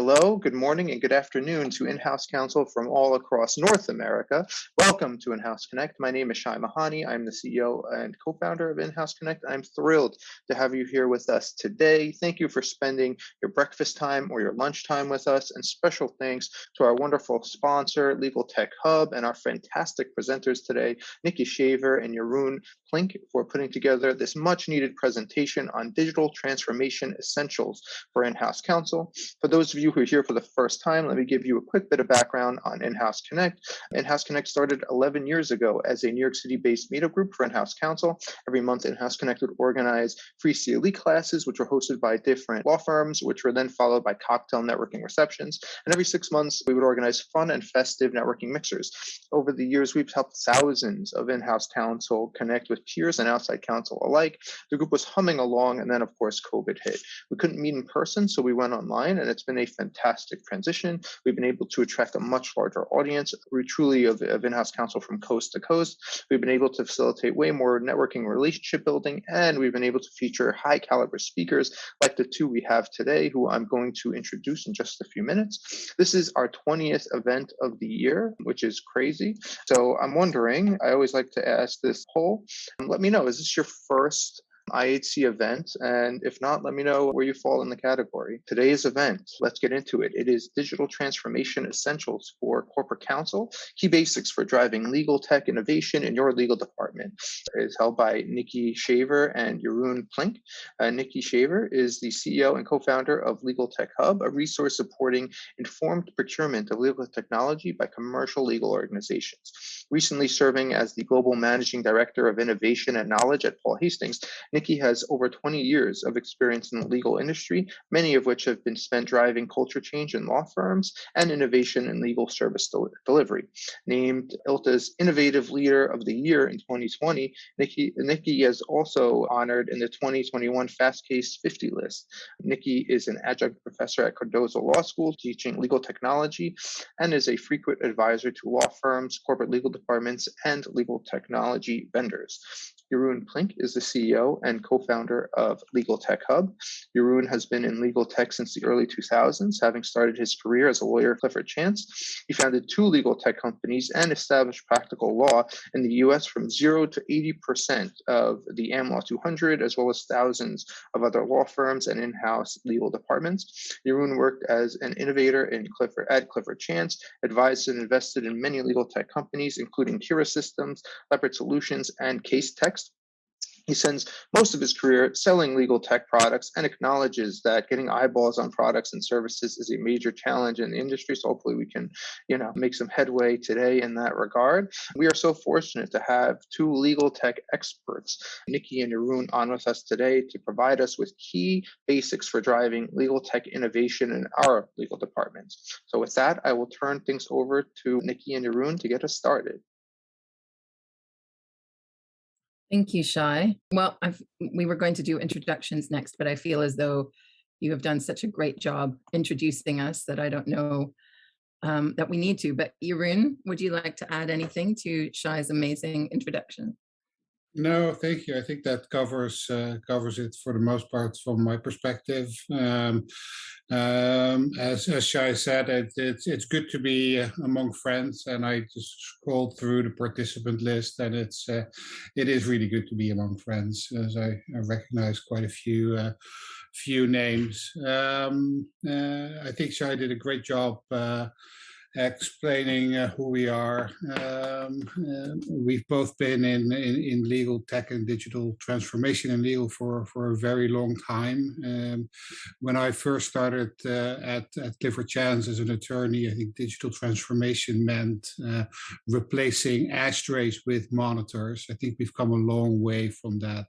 Hello, good morning, and good afternoon to in-house counsel from all across North America. Welcome to In-House Connect. My name is Shai Mahani. I'm the CEO and co-founder of In-House Connect. I'm thrilled to have you here with us today. Thank you for spending your breakfast time or your lunch time with us, and special thanks to our wonderful sponsor, LegalTechHub, and our fantastic presenters today, Nikki and Jeroen, Plink, for putting together this much-needed presentation on digital transformation essentials for in-house counsel. For those of you who are here for the first time, let me give you a quick bit of background on In-House Connect. In-House Connect started 11 years ago as a New York City-based meetup group for in-house counsel. Every month, In-House Connect would organize free CLE classes, which were hosted by different law firms, which were then followed by cocktail networking receptions. And every 6 months, we would organize fun and festive networking mixers. Over the years, we've helped thousands of in-house counsel connect with peers and outside counsel alike. The group was humming along, and then, of course, COVID hit. We couldn't meet in person, so we went online, and it's been a fantastic transition. We've been able to attract a much larger audience, truly of in-house counsel from coast to coast. We've been able to facilitate way more networking, relationship building, and we've been able to feature high caliber speakers like the two we have today, who I'm going to introduce in just a few minutes. This is our 20th event of the year, which is crazy. So I'm wondering, I always like to ask this poll, let me know, is this your first IHC event? And if not, let me know where you fall in the category. Today's event, let's get into it. It is Digital Transformation Essentials for Corporate Counsel, Key Basics for Driving Legal Tech Innovation in Your Legal Department. It is held by Nikki and Jeroen Plink. Nikki is the CEO and co-founder of LegalTechHub, a resource supporting informed procurement of legal technology by commercial legal organizations. Recently serving as the Global Managing Director of Innovation and Knowledge at Paul Hastings, Nikki has over 20 years of experience in the legal industry, many of which have been spent driving culture change in law firms and innovation in legal service delivery. Named ILTA's Innovative Leader of the Year in 2020, Nikki is also honored in the 2021 Fast Case 50 list. Nikki is an adjunct professor at Cardozo Law School teaching legal technology and is a frequent advisor to law firms, corporate legal departments, and legal technology vendors. Jeroen Plink is the CEO and co-founder of LegalTechHub. Jeroen has been in legal tech since the early 2000s, having started his career as a lawyer at Clifford Chance. He founded 2 legal tech companies and established practical law in the U.S. from 0 to 80% of the Am Law 200, as well as thousands of other law firms and in-house legal departments. Jeroen worked as an innovator at Clifford Chance, advised and invested in many legal tech companies, including Kira Systems, Leopard Solutions, and Case Text. He spends most of his career selling legal tech products and acknowledges that getting eyeballs on products and services is a major challenge in the industry. So hopefully we can, make some headway today in that regard. We are so fortunate to have 2 legal tech experts, Nikki and Jeroen, on with us today to provide us with key basics for driving legal tech innovation in our legal departments. So with that, I will turn things over to Nikki and Jeroen to get us started. Thank you, Shai. Well, we were going to do introductions next, but I feel as though you have done such a great job introducing us that I don't know that we need to. But Jeroen, would you like to add anything to Shai's amazing introduction? No, thank you. I think that covers it for the most part from my perspective. As Shai said, it's good to be among friends, and I just scrolled through the participant list, and it is really good to be among friends, as I recognize quite a few names. I think Shai did a great job explaining who we are. We've both been in legal tech and digital transformation and legal for a very long time. When I first started at Clifford Chance as an attorney, I think digital transformation meant replacing ashtrays with monitors. I think we've come a long way from that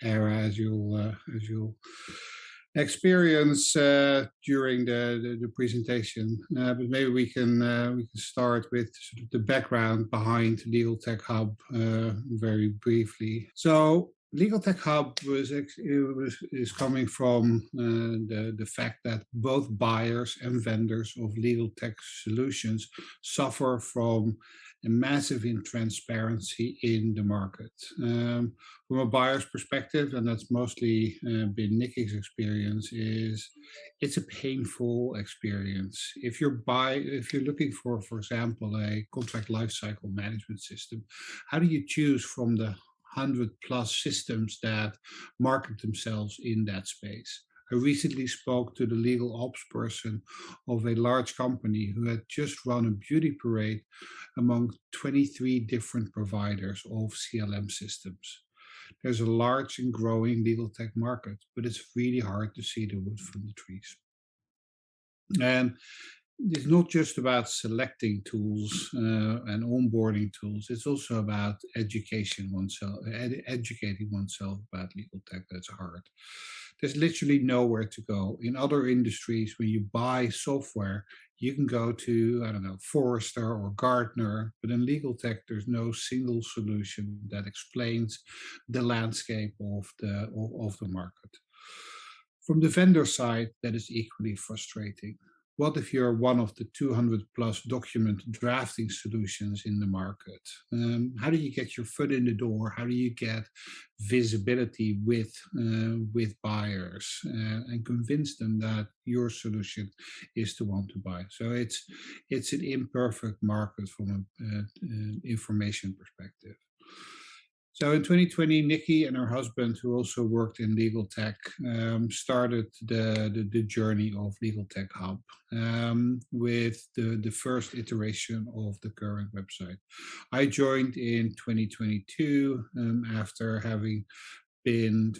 era, as you'll experience during the presentation, but maybe we can start with sort of the background behind LegalTechHub very briefly. So LegalTechHub is coming from the fact that both buyers and vendors of legal tech solutions suffer from and massive intransparency in the market. From a buyer's perspective, and that's mostly been Nikki's experience, is it's a painful experience. If you're looking for example, a contract lifecycle management system, how do you choose from the 100+ systems that market themselves in that space? I recently spoke to the legal ops person of a large company who had just run a beauty parade among 23 different providers of CLM systems. There's a large and growing legal tech market, but it's really hard to see the wood from the trees. And it's not just about selecting tools and onboarding tools. It's also about educating oneself about legal tech. That's hard. There's literally nowhere to go. In other industries, when you buy software, you can go to, I don't know, Forrester or Gartner, but in legal tech, there's no single solution that explains the landscape of the market. From the vendor side, that is equally frustrating. What if you're one of the 200+ document drafting solutions in the market? How do you get your foot in the door? How do you get visibility with buyers and convince them that your solution is the one to buy? So it's an imperfect market from an information perspective. So in 2020, Nikki and her husband, who also worked in legal tech, started the journey of LegalTechHub with the first iteration of the current website. I joined in 2022 after having been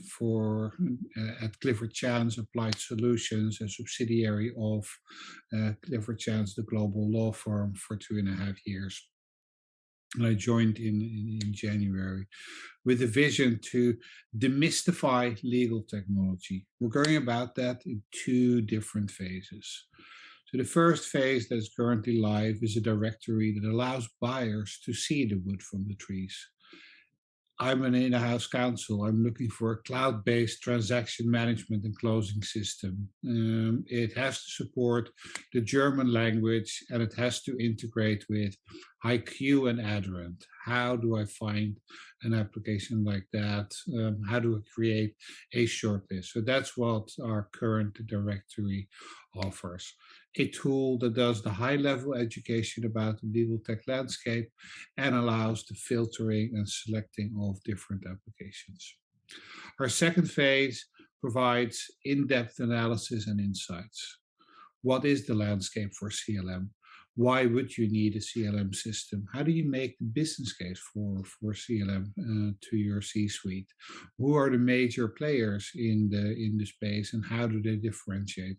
at Clifford Chance Applied Solutions, a subsidiary of Clifford Chance, the global law firm, for 2.5 years. And I joined in January with a vision to demystify legal technology. We're going about that in 2 different phases. So the first phase that is currently live is a directory that allows buyers to see the wood from the trees. I'm an in-house counsel. I'm looking for a cloud-based transaction management and closing system. It has to support the German language, and it has to integrate with IQ and Adorant. How do I find an application like that? How do I create a shortlist? So that's what our current directory offers. A tool that does the high-level education about the legal tech landscape and allows the filtering and selecting of different applications. Our second phase provides in-depth analysis and insights. What is the landscape for CLM? Why would you need a CLM system? How do you make the business case for CLM to your C-suite? Who are the major players in the space, and how do they differentiate?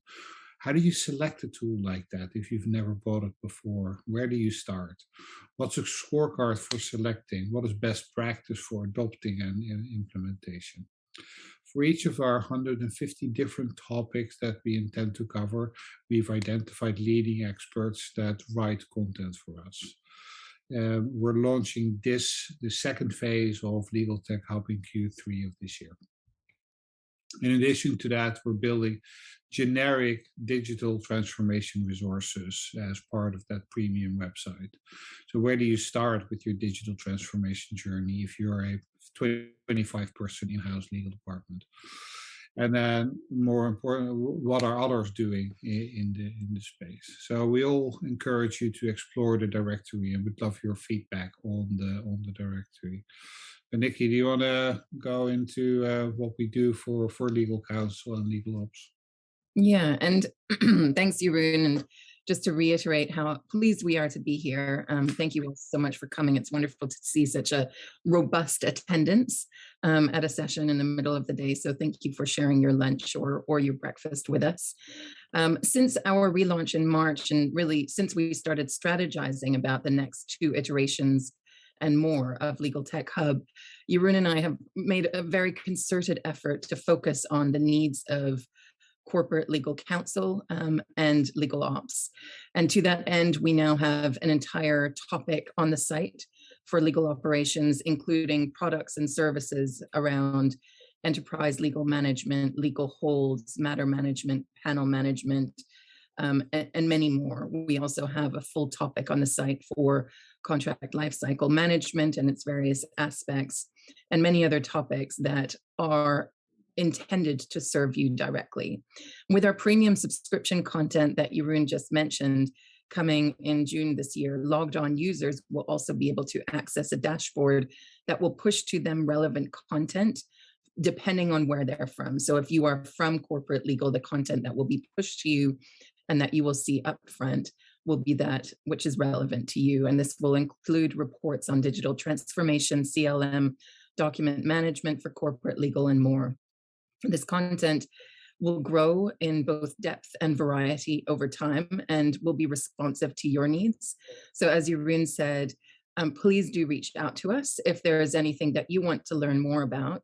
How do you select a tool like that if you've never bought it before? Where do you start? What's a scorecard for selecting? What is best practice for adopting and implementation? For each of our 150 different topics that we intend to cover, we've identified leading experts that write content for us. We're launching the second phase of LegalTechHub in Q3 of this year. In addition to that, we're building generic digital transformation resources as part of that premium website. So where do you start with your digital transformation journey if you're a 25-person in-house legal department? And then more important, what are others doing in the space? So we all encourage you to explore the directory, and we'd love your feedback on the directory. And Nikki, do you want to go into what we do for legal counsel and legal ops? Yeah, and thanks, Jeroen. And just to reiterate how pleased we are to be here. Thank you all so much for coming. It's wonderful to see such a robust attendance at a session in the middle of the day. So thank you for sharing your lunch or your breakfast with us. Since our relaunch in March, and really since we started strategizing about the next 2 iterations and more of LegalTechHub, Jeroen and I have made a very concerted effort to focus on the needs of corporate legal counsel and legal ops. And to that end, we now have an entire topic on the site for legal operations, including products and services around enterprise legal management, legal holds, matter management, panel management, and many more. We also have a full topic on the site for contract lifecycle management and its various aspects, and many other topics that are intended to serve you directly. With our premium subscription content that Jeroen just mentioned, coming in June this year, logged on users will also be able to access a dashboard that will push to them relevant content depending on where they're from. So if you are from corporate legal, the content that will be pushed to you and that you will see upfront will be that which is relevant to you. And this will include reports on digital transformation, CLM, document management for corporate legal, and more. This content will grow in both depth and variety over time and will be responsive to your needs. So as Jeroen said, please do reach out to us if there is anything that you want to learn more about.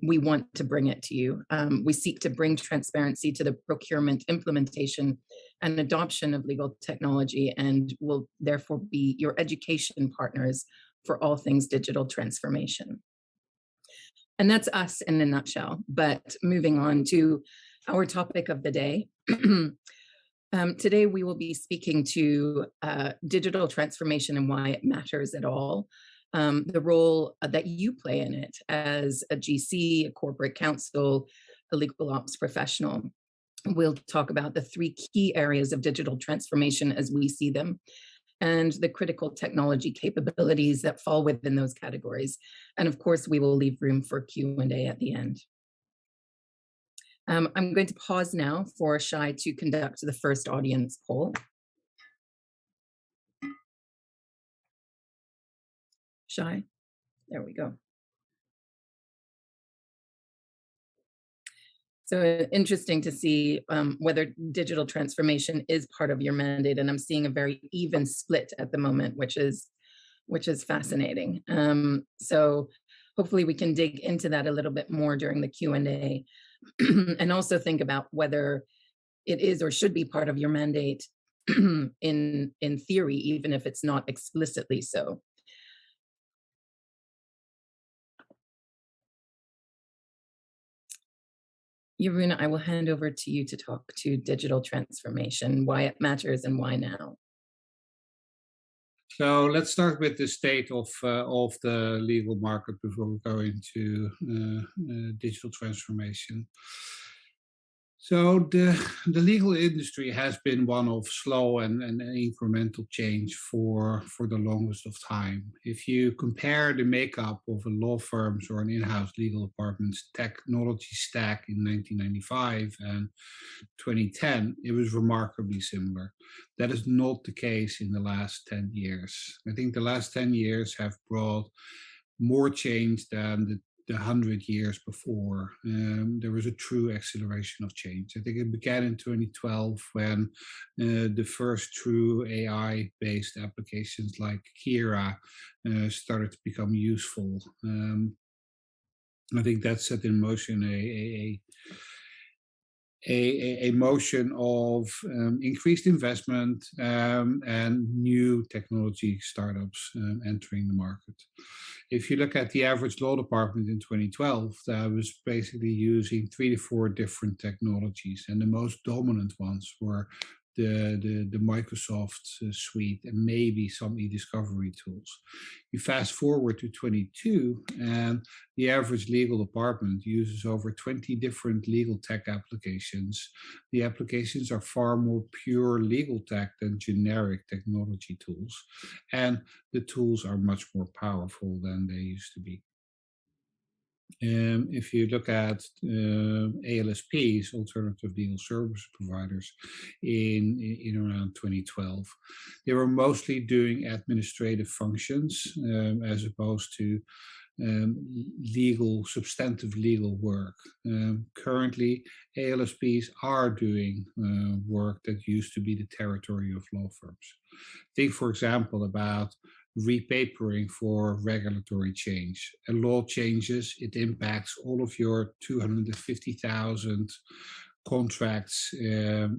We want to bring it to you. We seek to bring transparency to the procurement, implementation, and adoption of legal technology, and will therefore be your education partners for all things digital transformation. And that's us in a nutshell. But moving on to our topic of the day. Today, we will be speaking to digital transformation and why it matters at all. The role that you play in it as a GC, a corporate counsel, a legal ops professional. We'll talk about the 3 key areas of digital transformation as we see them, and the critical technology capabilities that fall within those categories. And of course, we will leave room for Q&A at the end. I'm going to pause now for Shai to conduct the first audience poll. Shai, there we go. So interesting to see whether digital transformation is part of your mandate, and I'm seeing a very even split at the moment, which is fascinating. So hopefully we can dig into that a little bit more during the Q&A, and also think about whether it is or should be part of your mandate in theory, even if it's not explicitly so. Jeroen, I will hand over to you to talk to digital transformation, why it matters and why now. So let's start with the state of the legal market before we go into digital transformation. So the legal industry has been one of slow and incremental change for the longest of time. If you compare the makeup of a law firm's or an in-house legal department's technology stack in 1995 and 2010, it was remarkably similar. That is not the case in the last 10 years. I think the last 10 years have brought more change than the 100 years before. There was a true acceleration of change. I think it began in 2012 when the first true AI-based applications like Kira started to become useful. I think that set in motion a motion of increased investment and new technology startups entering the market. If you look at the average law department in 2012, that was basically using 3 to 4 different technologies, and the most dominant ones were the Microsoft suite and maybe some e-discovery tools. You fast forward to 22, and the average legal department uses over 20 different legal tech applications. The applications are far more pure legal tech than generic technology tools, and the tools are much more powerful than they used to be. If you look at ALSPs, alternative legal service providers, in around 2012, they were mostly doing administrative functions as opposed to substantive legal work. Currently, ALSPs are doing work that used to be the territory of law firms. Think, for example, about repapering for regulatory change. A law changes, it impacts all of your 250,000 contracts in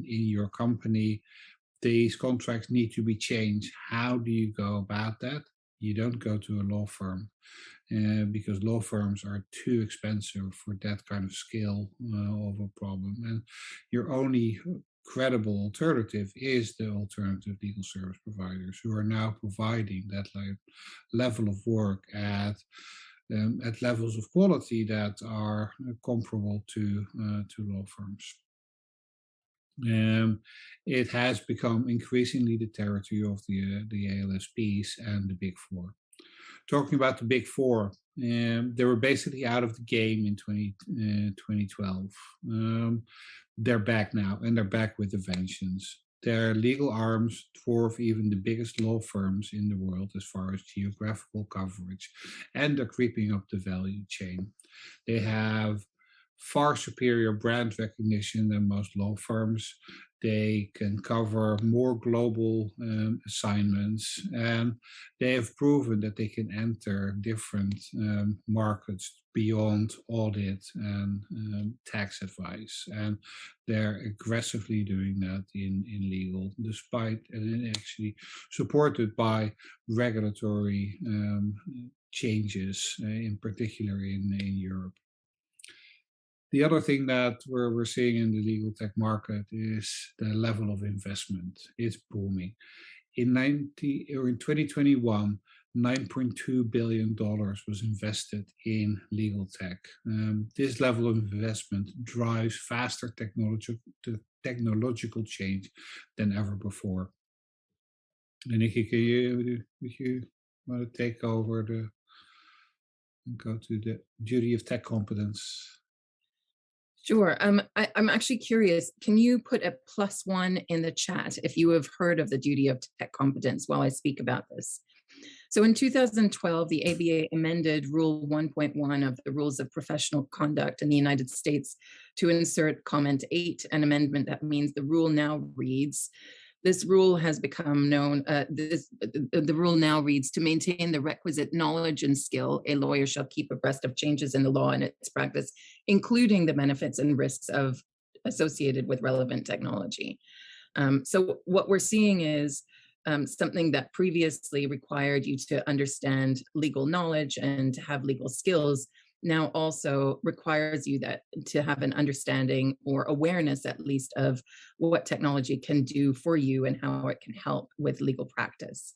your company. These contracts need to be changed. How do you go about that? You don't go to a law firm because law firms are too expensive for that kind of scale of a problem. And your only credible alternative is the alternative legal service providers, who are now providing that level of work at levels of quality that are comparable to law firms. It has become increasingly the territory of the ALSPs and the Big Four. Talking about the Big Four, they were basically out of the game in 2012. They're back now, and they're back with a vengeance. Their legal arms dwarf even the biggest law firms in the world as far as geographical coverage, and they're creeping up the value chain. They have far superior brand recognition than most law firms. They can cover more global assignments, and they have proven that they can enter different markets beyond audit and tax advice. And they're aggressively doing that in legal, despite and actually supported by regulatory changes, in particular in Europe. The other thing that we're seeing in the legal tech market is the level of investment. It's booming. In 2021, $9.2 billion was invested in legal tech. This level of investment drives faster technological change than ever before. And Nikki, would you want to take over and go to the duty of tech competence? Sure. I'm actually curious. Can you put a +1 in the chat if you have heard of the duty of tech competence while I speak about this? So in 2012, the ABA amended Rule 1.1 of the Rules of Professional Conduct in the United States to insert Comment 8, an amendment that means the rule now reads, this rule has become known, the rule now reads, to maintain the requisite knowledge and skill, a lawyer shall keep abreast of changes in the law and its practice, including the benefits and risks associated with relevant technology. So what we're seeing is something that previously required you to understand legal knowledge and to have legal skills now also requires you to have an understanding or awareness, at least, of what technology can do for you and how it can help with legal practice.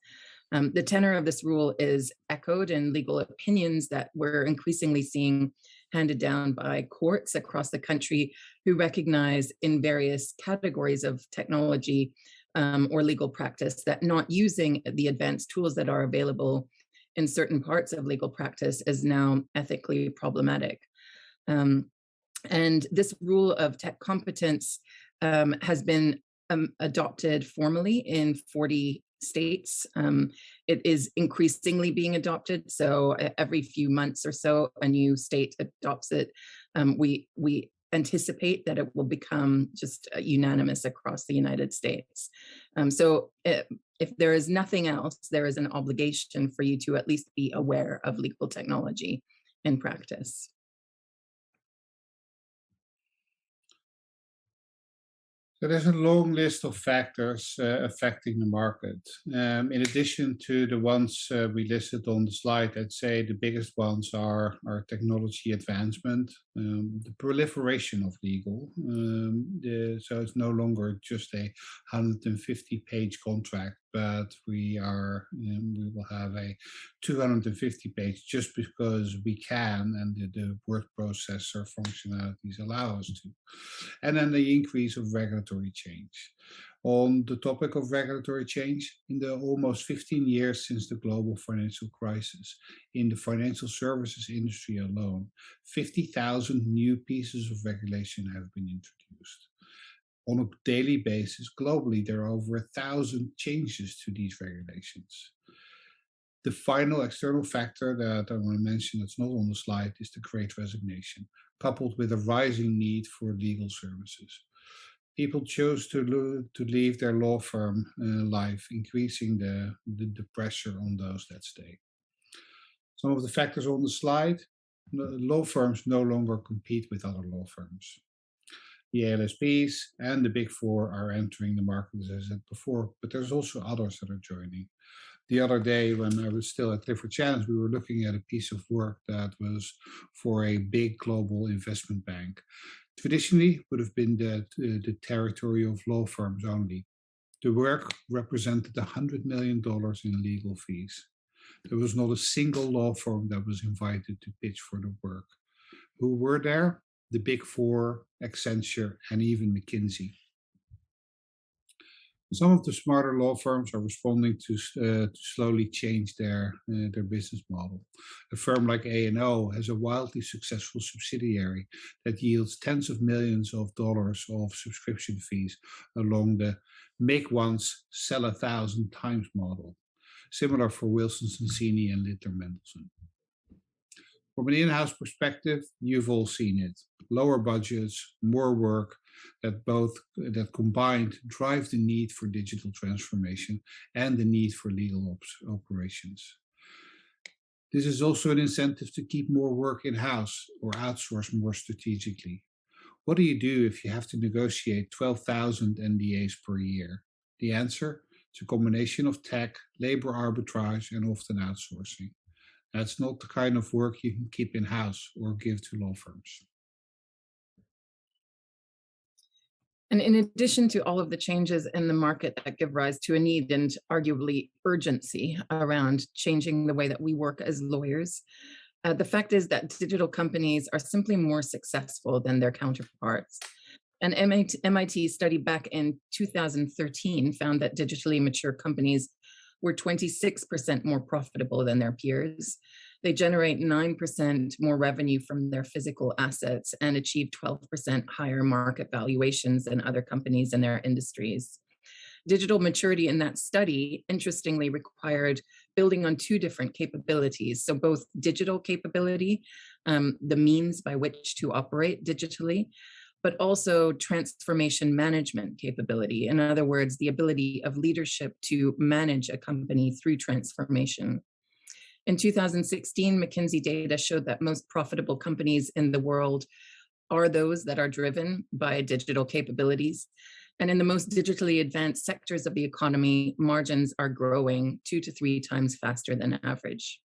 The tenor of this rule is echoed in legal opinions that we're increasingly seeing handed down by courts across the country, who recognize in various categories of technology or legal practice that not using the advanced tools that are available in certain parts of legal practice is now ethically problematic. And this rule of tech competence has been adopted formally in 40 states. It is increasingly being adopted. So every few months or so, a new state adopts it. We anticipate that it will become just unanimous across the United States. So if there is nothing else, there is an obligation for you to at least be aware of legal technology in practice. So there's a long list of factors affecting the market. In addition to the ones we listed on the slide, I'd say the biggest ones are technology advancement, the proliferation of legal. So it's no longer just a 150-page contract, but we will have a 250-page just because we can, and the word processor functionalities allow us to. And then the increase of regulatory change. On the topic of regulatory change, in the almost 15 years since the global financial crisis, in the financial services industry alone, 50,000 new pieces of regulation have been introduced. On a daily basis, globally, there are over 1,000 changes to these regulations. The final external factor that I want to mention that's not on the slide is the Great Resignation, coupled with a rising need for legal services. People chose to leave their law firm life, increasing the pressure on those that stay. Some of the factors on the slide: law firms no longer compete with other law firms. The ALSPs and the Big Four are entering the market, as I said before, but there's also others that are joining. The other day, when I was still at Clifford Chance, we were looking at a piece of work that was for a big global investment bank. traditionally would have been the territory of law firms only. The work represented $100 million in legal fees. There was not a single law firm that was invited to pitch for the work. Who were there? The Big Four, Accenture, and even McKinsey. Some of the smarter law firms are responding to slowly change their business model. A firm like A&O has a wildly successful subsidiary that yields tens of millions of dollars of subscription fees along the make once, sell 1,000 times model. Similar for Wilson Sonsini and Littler Mendelsohn. From an in-house perspective, you've all seen it. Lower budgets, more work, that combined drive the need for digital transformation and the need for legal operations. This is also an incentive to keep more work in-house or outsource more strategically. What do you do if you have to negotiate 12,000 NDAs per year? The answer? It's a combination of tech, labor arbitrage, and often outsourcing. That's not the kind of work you can keep in-house or give to law firms. And in addition to all of the changes in the market that give rise to a need and arguably urgency around changing the way that we work as lawyers, the fact is that digital companies are simply more successful than their counterparts. An MIT study back in 2013 found that digitally mature companies were 26% more profitable than their peers. They generate 9% more revenue from their physical assets and achieve 12% higher market valuations than other companies in their industries. Digital maturity in that study, interestingly, required building on two different capabilities. So both digital capability, the means by which to operate digitally, but also transformation management capability. In other words, the ability of leadership to manage a company through transformation. In 2016, McKinsey data showed that most profitable companies in the world are those that are driven by digital capabilities. And in the most digitally advanced sectors of the economy, margins are growing 2 to 3 times faster than average.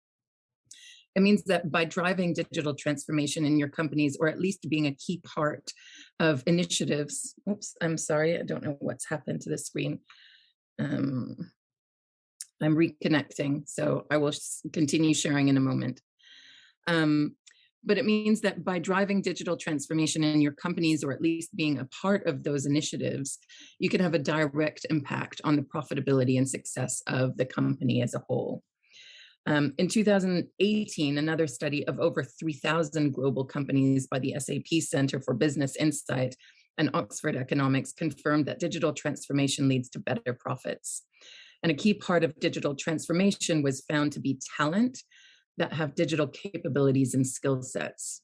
It means that by driving digital transformation in your companies, or at least being a key part of initiatives, oops, I'm sorry, I don't know what's happened to the screen. I'm reconnecting, so I will continue sharing in a moment. But it means that by driving digital transformation in your companies, or at least being a part of those initiatives, you can have a direct impact on the profitability and success of the company as a whole. In 2018, another study of over 3,000 global companies by the SAP Center for Business Insight and Oxford Economics confirmed that digital transformation leads to better profits. And a key part of digital transformation was found to be talent that have digital capabilities and skill sets.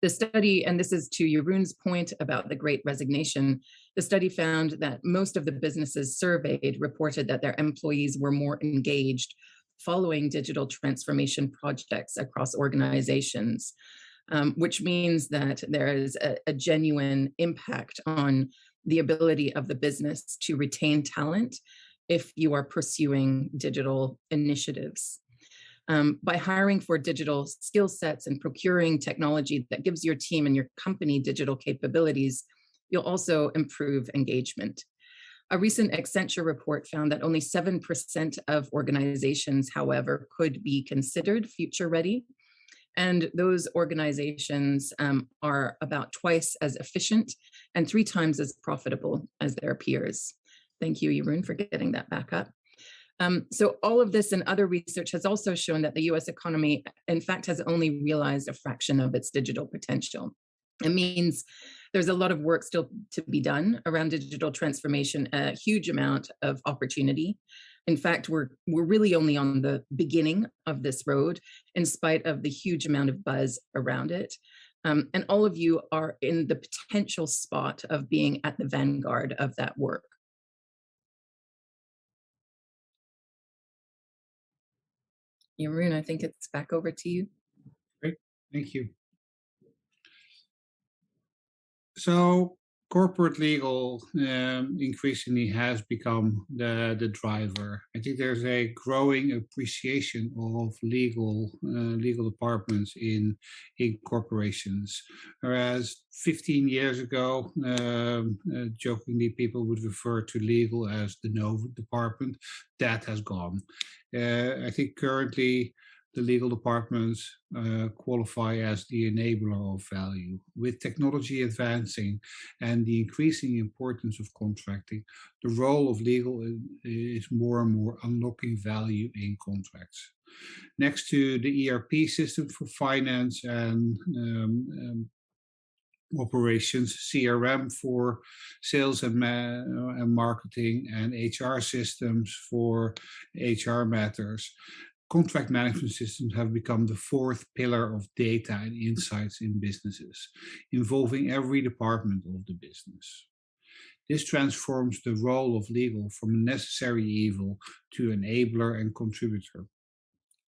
The study, and this is to Jeroen's point about the Great Resignation, the study found that most of the businesses surveyed reported that their employees were more engaged following digital transformation projects across organizations, which means that there is a genuine impact on the ability of the business to retain talent if you are pursuing digital initiatives. By hiring for digital skill sets and procuring technology that gives your team and your company digital capabilities, you'll also improve engagement. A recent Accenture report found that only 7% of organizations, however, could be considered future ready. And those organizations are about twice as efficient and 3 times as profitable as their peers. Thank you, Jeroen, for getting that back up. So all of this and other research has also shown that the US economy, in fact, has only realized a fraction of its digital potential. It means there's a lot of work still to be done around digital transformation, a huge amount of opportunity. In fact, we're really only on the beginning of this road, in spite of the huge amount of buzz around it. And all of you are in the potential spot of being at the vanguard of that work. Jeroen, I think it's back over to you. Great, thank you. So corporate legal increasingly has become the driver. I think there's a growing appreciation of legal departments in corporations. Whereas 15 years ago, jokingly, people would refer to legal as the no department. That has gone. I think currently the legal departments qualify as the enabler of value. With technology advancing and the increasing importance of contracting, the role of legal is more and more unlocking value in contracts. Next to the ERP system for finance and operations, CRM for sales and marketing, and HR systems for HR matters, contract management systems have become the fourth pillar of data and insights in businesses, involving every department of the business. This transforms the role of legal from a necessary evil to enabler and contributor.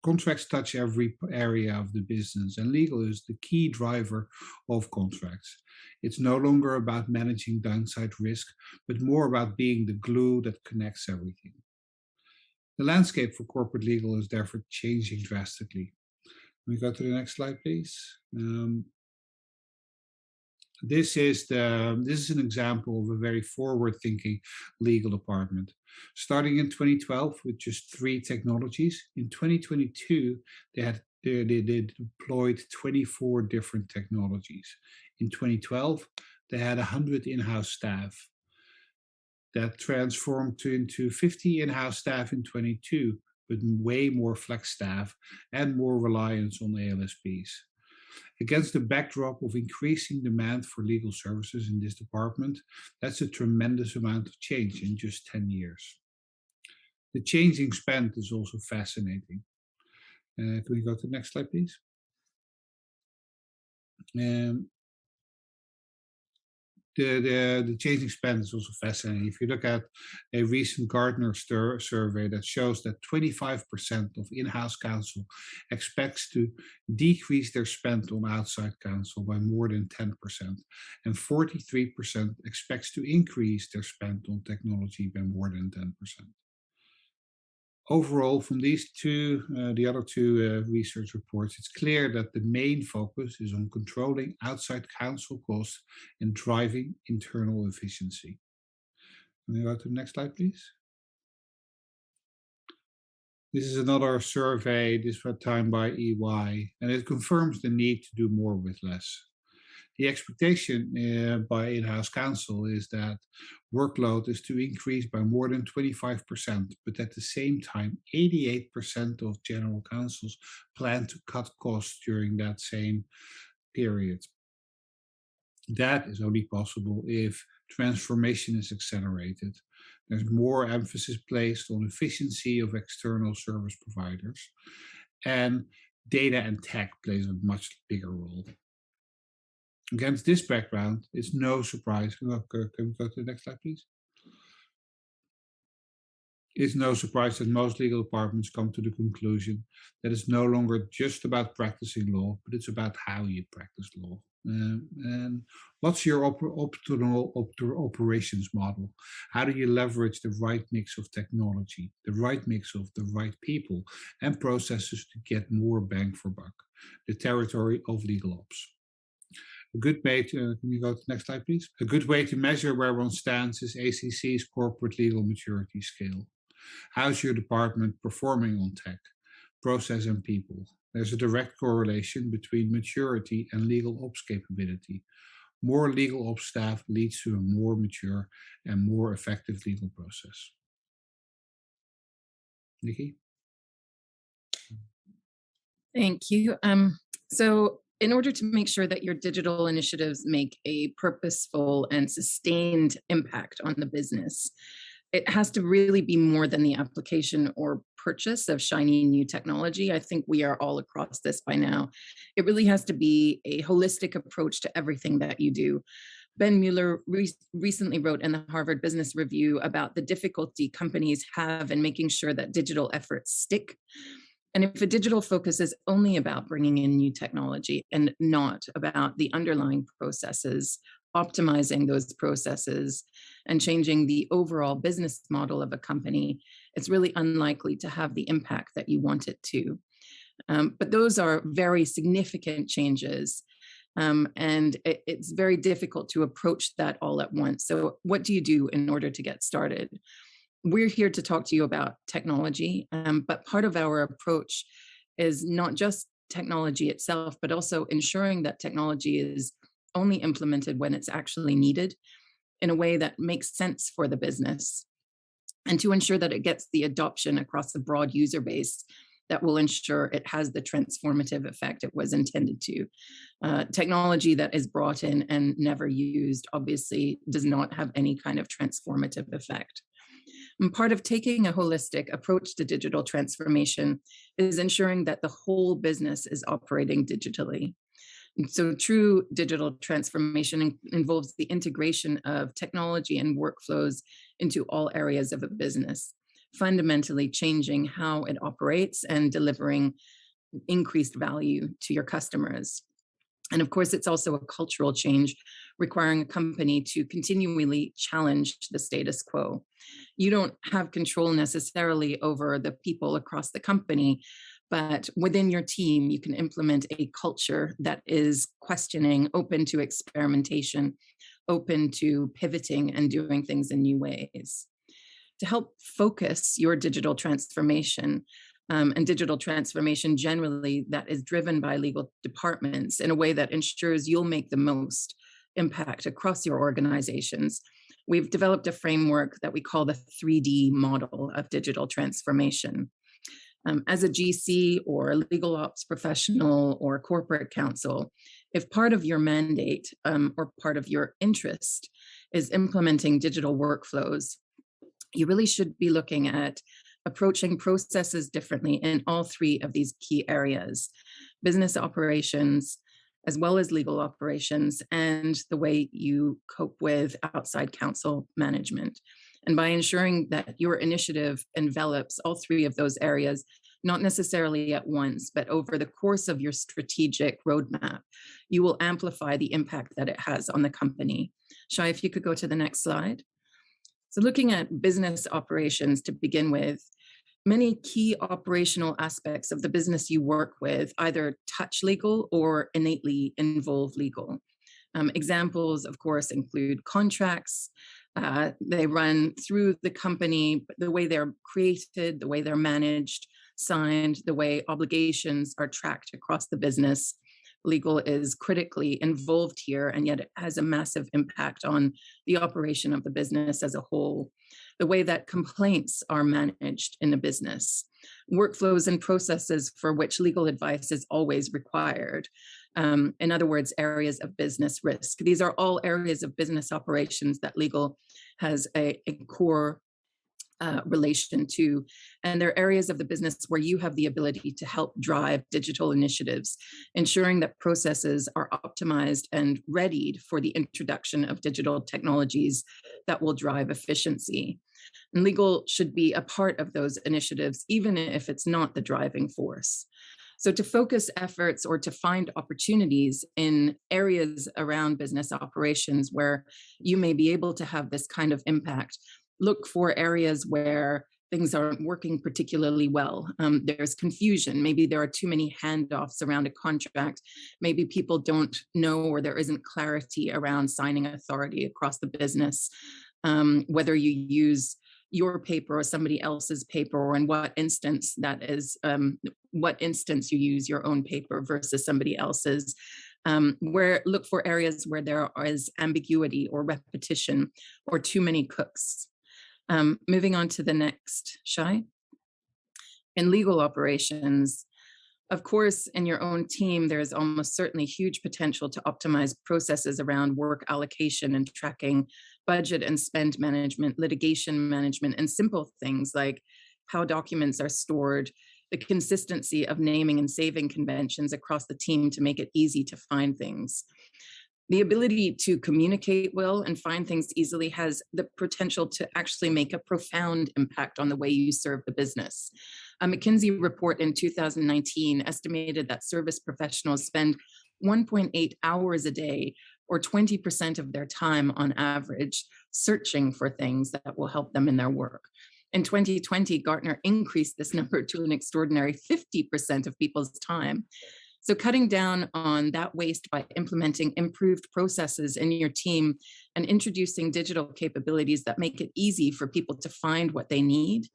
Contracts touch every area of the business, and legal is the key driver of contracts. It's no longer about managing downside risk, but more about being the glue that connects everything. The landscape for corporate legal is therefore changing drastically. Can we go to the next slide, please? This is an example of a very forward-thinking legal department. Starting in 2012 with just 3 technologies, in 2022 they deployed 24 different technologies. In 2012 they had 100 in-house staff. That transformed into 50 in-house staff in 22, with way more flex staff and more reliance on ALSPs. Against the backdrop of increasing demand for legal services in this department, that's a tremendous amount of change in just 10 years. The changing spend is also fascinating. Can we go to the next slide, please? The changing spend is also fascinating. If you look at a recent Gartner survey that shows that 25% of in-house counsel expects to decrease their spend on outside counsel by more than 10%, and 43% expects to increase their spend on technology by more than 10%. Overall, from these the other two research reports, it's clear that the main focus is on controlling outside counsel costs and driving internal efficiency. Can we go to the next slide, please? This is another survey, this time by EY, and it confirms the need to do more with less. The expectation by in-house counsel is that workload is to increase by more than 25%, but at the same time, 88% of general counsels plan to cut costs during that same period. That is only possible if transformation is accelerated. There's more emphasis placed on efficiency of external service providers, and data and tech plays a much bigger role. Against this background, it's no surprise. Can we go to the next slide, please? It's no surprise that most legal departments come to the conclusion that it's no longer just about practicing law, but it's about how you practice law. And what's your optimal operations model? How do you leverage the right mix of technology, the right mix of the right people and processes to get more bang for buck? The territory of legal ops. A good way to, can you go to the next slide, please? A good way to measure where one stands is ACC's corporate legal maturity scale. How's your department performing on tech, process, and people? There's a direct correlation between maturity and legal ops capability. More legal ops staff leads to a more mature and more effective legal process. Nikki? Thank you. So in order to make sure that your digital initiatives make a purposeful and sustained impact on the business, it has to really be more than the application or purchase of shiny new technology. I think we are all across this by now. It really has to be a holistic approach to everything that you do. Ben Mueller recently wrote in the Harvard Business Review about the difficulty companies have in making sure that digital efforts stick. And if a digital focus is only about bringing in new technology and not about the underlying processes optimizing those processes and changing the overall business model of a company, it's really unlikely to have the impact that you want it to. But those are very significant changes. And it's very difficult to approach that all at once. So what do you do in order to get started? We're here to talk to you about technology, but part of our approach is not just technology itself, but also ensuring that technology is only implemented when it's actually needed in a way that makes sense for the business, and to ensure that it gets the adoption across a broad user base that will ensure it has the transformative effect it was intended to. Technology that is brought in and never used obviously does not have any kind of transformative effect. And part of taking a holistic approach to digital transformation is ensuring that the whole business is operating digitally. And so true digital transformation involves the integration of technology and workflows into all areas of a business, fundamentally changing how it operates and delivering increased value to your customers. And of course, it's also a cultural change requiring a company to continually challenge the status quo. You don't have control necessarily over the people across the company, but within your team, you can implement a culture that is questioning, open to experimentation, open to pivoting and doing things in new ways. To help focus your digital transformation, and digital transformation generally that is driven by legal departments in a way that ensures you'll make the most impact across your organizations, we've developed a framework that we call the 3D model of digital transformation. As a GC or a legal ops professional or corporate counsel, if part of your mandate or part of your interest is implementing digital workflows, you really should be looking at approaching processes differently in all three of these key areas: business operations, as well as legal operations, and the way you cope with outside counsel management. And by ensuring that your initiative envelops all three of those areas, not necessarily at once, but over the course of your strategic roadmap, you will amplify the impact that it has on the company. Shai, if you could go to the next slide. So looking at business operations to begin with, many key operational aspects of the business you work with either touch legal or innately involve legal. Examples, of course, include contracts. They run through the company, but the way they're created, the way they're managed, signed, the way obligations are tracked across the business. Legal is critically involved here, and yet it has a massive impact on the operation of the business as a whole. The way that complaints are managed in a business, workflows and processes for which legal advice is always required. In other words, areas of business risk. These are all areas of business operations that legal has a core relation to, and they're areas of the business where you have the ability to help drive digital initiatives, ensuring that processes are optimized and readied for the introduction of digital technologies that will drive efficiency. And legal should be a part of those initiatives, even if it's not the driving force. So to focus efforts or to find opportunities in areas around business operations where you may be able to have this kind of impact, look for areas where things aren't working particularly well. There's confusion. Maybe there are too many handoffs around a contract. Maybe people don't know, or there isn't clarity around signing authority across the business, whether you use your paper or somebody else's paper, or in what instance that is, what instance you use your own paper versus somebody else's. Where look for areas where there is ambiguity or repetition or too many cooks. Moving on to the next, Shai. In legal operations, of course, in your own team, there is almost certainly huge potential to optimize processes around work allocation and tracking, budget and spend management, litigation management, and simple things like how documents are stored, the consistency of naming and saving conventions across the team to make it easy to find things. The ability to communicate well and find things easily has the potential to actually make a profound impact on the way you serve the business. A McKinsey report in 2019 estimated that service professionals spend 1.8 hours a day or 20% of their time on average searching for things that will help them in their work. In 2020, Gartner increased this number to an extraordinary 50% of people's time. So cutting down on that waste by implementing improved processes in your team and introducing digital capabilities that make it easy for people to find what they need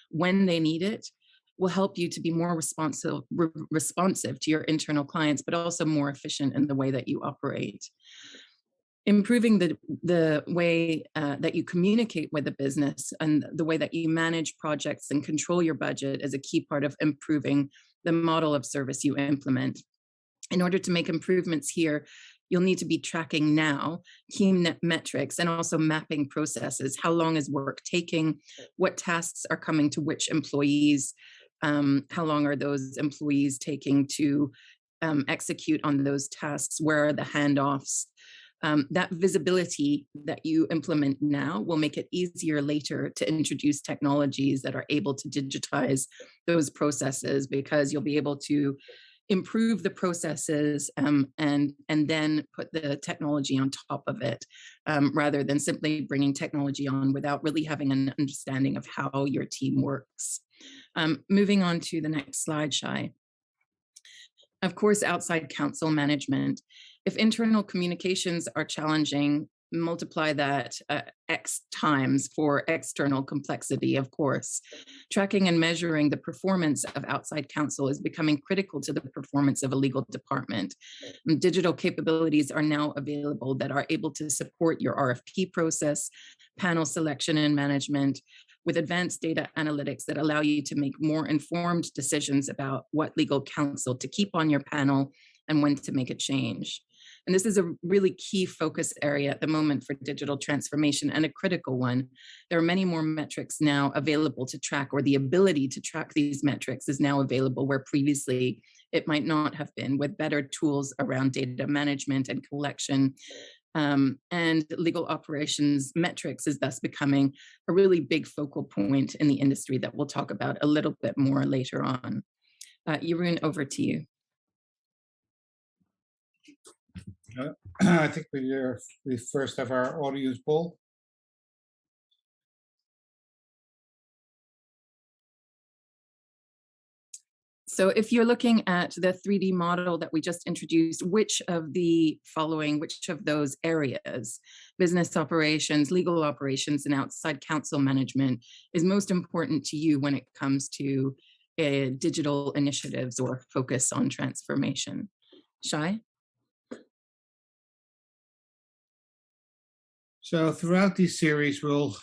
when they need it will help you to be more responsive to your internal clients, but also more efficient in the way that you operate. Improving the way that you communicate with the business and the way that you manage projects and control your budget is a key part of improving the model of service you implement. In order to make improvements here, you'll need to be tracking now key metrics and also mapping processes. How long is work taking? What tasks are coming to which employees? How long are those employees taking to execute on those tasks? Where are the handoffs? That visibility that you implement now will make it easier later to introduce technologies that are able to digitize those processes, because you'll be able to improve the processes and then put the technology on top of it, rather than simply bringing technology on without really having an understanding of how your team works. Moving on to the next slide, Shai. Of course, outside counsel management. If internal communications are challenging, multiply that X times for external complexity, of course. Tracking and measuring the performance of outside counsel is becoming critical to the performance of a legal department. And digital capabilities are now available that are able to support your RFP process, panel selection and management, with advanced data analytics that allow you to make more informed decisions about what legal counsel to keep on your panel and when to make a change. And this is a really key focus area at the moment for digital transformation, and a critical one. There are many more metrics now available to track, or the ability to track these metrics is now available where previously it might not have been, with better tools around data management and collection. And legal operations metrics is thus becoming a really big focal point in the industry that we'll talk about a little bit more later on. Jeroen, over to you. I think we first have our audience poll. So if you're looking at the 3D model that we just introduced, which of those areas, business operations, legal operations, and outside counsel management, is most important to you when it comes to digital initiatives or focus on transformation? Shai? So throughout this series, we'll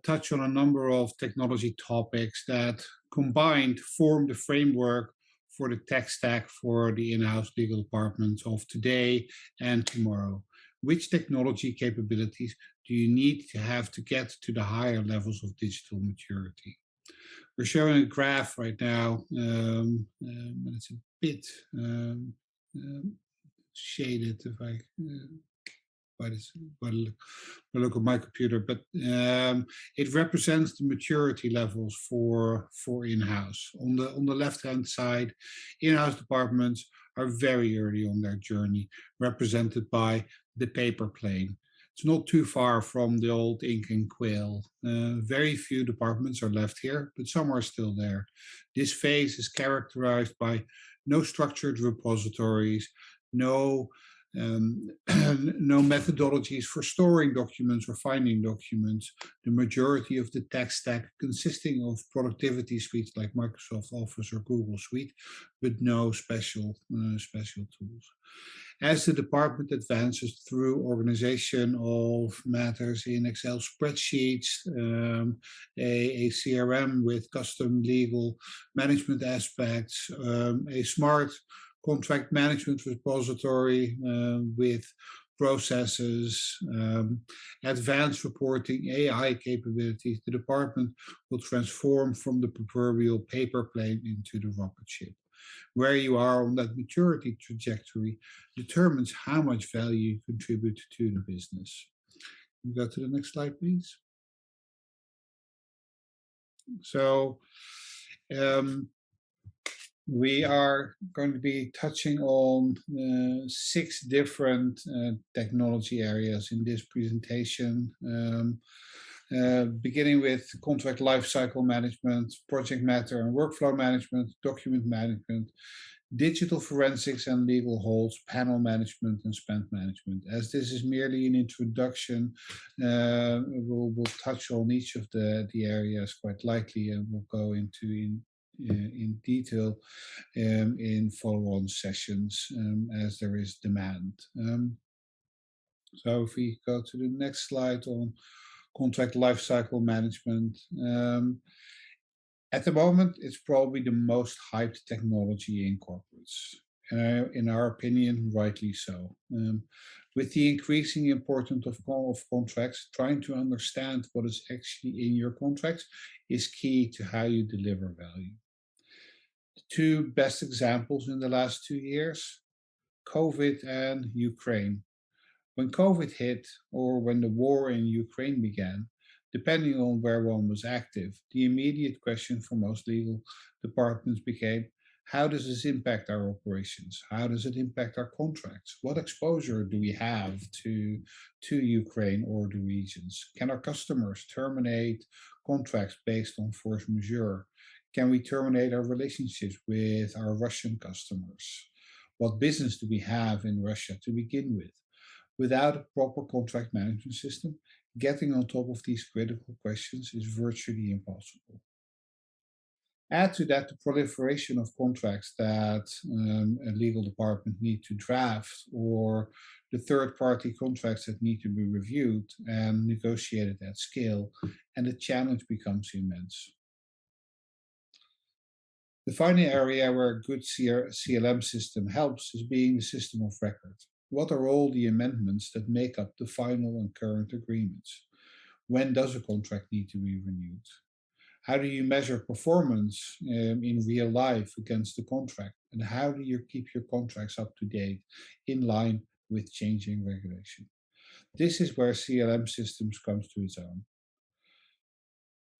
touch on a number of technology topics that combined form the framework for the tech stack for the in-house legal departments of today and tomorrow. Which technology capabilities do you need to have to get to the higher levels of digital maturity? We're showing a graph right now, and it's a bit shaded if I by the look of my computer, but it represents the maturity levels for in-house. On the left-hand side, in-house departments are very early on their journey, represented by the paper plane. It's not too far from the old ink and quill. Very few departments are left here, but some are still there. This phase is characterized by no structured repositories, no methodologies for storing documents or finding documents. The majority of the tech stack consisting of productivity suites like Microsoft Office or Google Suite, but no special tools. As the department advances through organization of matters in Excel spreadsheets, a CRM with custom legal management aspects, a smart contract management repository with processes, advanced reporting, AI capabilities, the department will transform from the proverbial paper plane into the rocket ship. Where you are on that maturity trajectory determines how much value you contribute to the business. Can you go to the next slide, please? So, We are going to be touching on 6 different technology areas in this presentation, beginning with contract lifecycle management, project matter and workflow management, document management, digital forensics and legal holds, panel management and spend management. As this is merely an introduction, we'll touch on each of the areas quite likely, and we'll go into in detail in follow-on sessions as there is demand. So if we go to the next slide on contract lifecycle management. At the moment, it's probably the most hyped technology in corporates. In our opinion, rightly so. With the increasing importance of contracts, trying to understand what is actually in your contracts is key to how you deliver value. The 2 best examples in the last 2 years, COVID and Ukraine. When COVID hit, or when the war in Ukraine began, depending on where one was active, the immediate question for most legal departments became, how does this impact our operations? How does it impact our contracts? What exposure do we have to Ukraine or the regions? Can our customers terminate contracts based on force majeure? Can we terminate our relationships with our Russian customers? What business do we have in Russia to begin with? Without a proper contract management system, getting on top of these critical questions is virtually impossible. Add to that the proliferation of contracts that a legal department need to draft, or the third-party contracts that need to be reviewed and negotiated at scale, and the challenge becomes immense. The final area where a good CLM system helps is being the system of record. What are all the amendments that make up the final and current agreements? When does a contract need to be renewed? How do you measure performance in real life against the contract? And how do you keep your contracts up to date in line with changing regulation? This is where CLM systems comes to its own.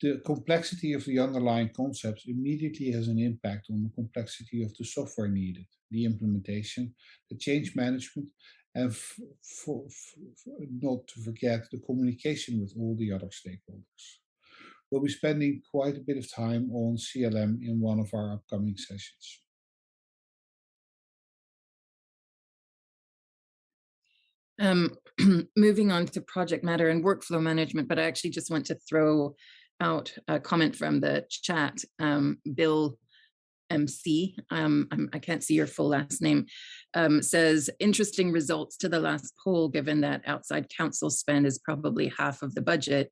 The complexity of the underlying concepts immediately has an impact on the complexity of the software needed, the implementation, the change management, and not to forget the communication with all the other stakeholders. We'll be spending quite a bit of time on CLM in one of our upcoming sessions. Moving on to project matter and workflow management, but I actually just want to throw out a comment from the chat. Bill MC, I can't see your full last name, says, interesting results to the last poll, given that outside counsel spend is probably half of the budget,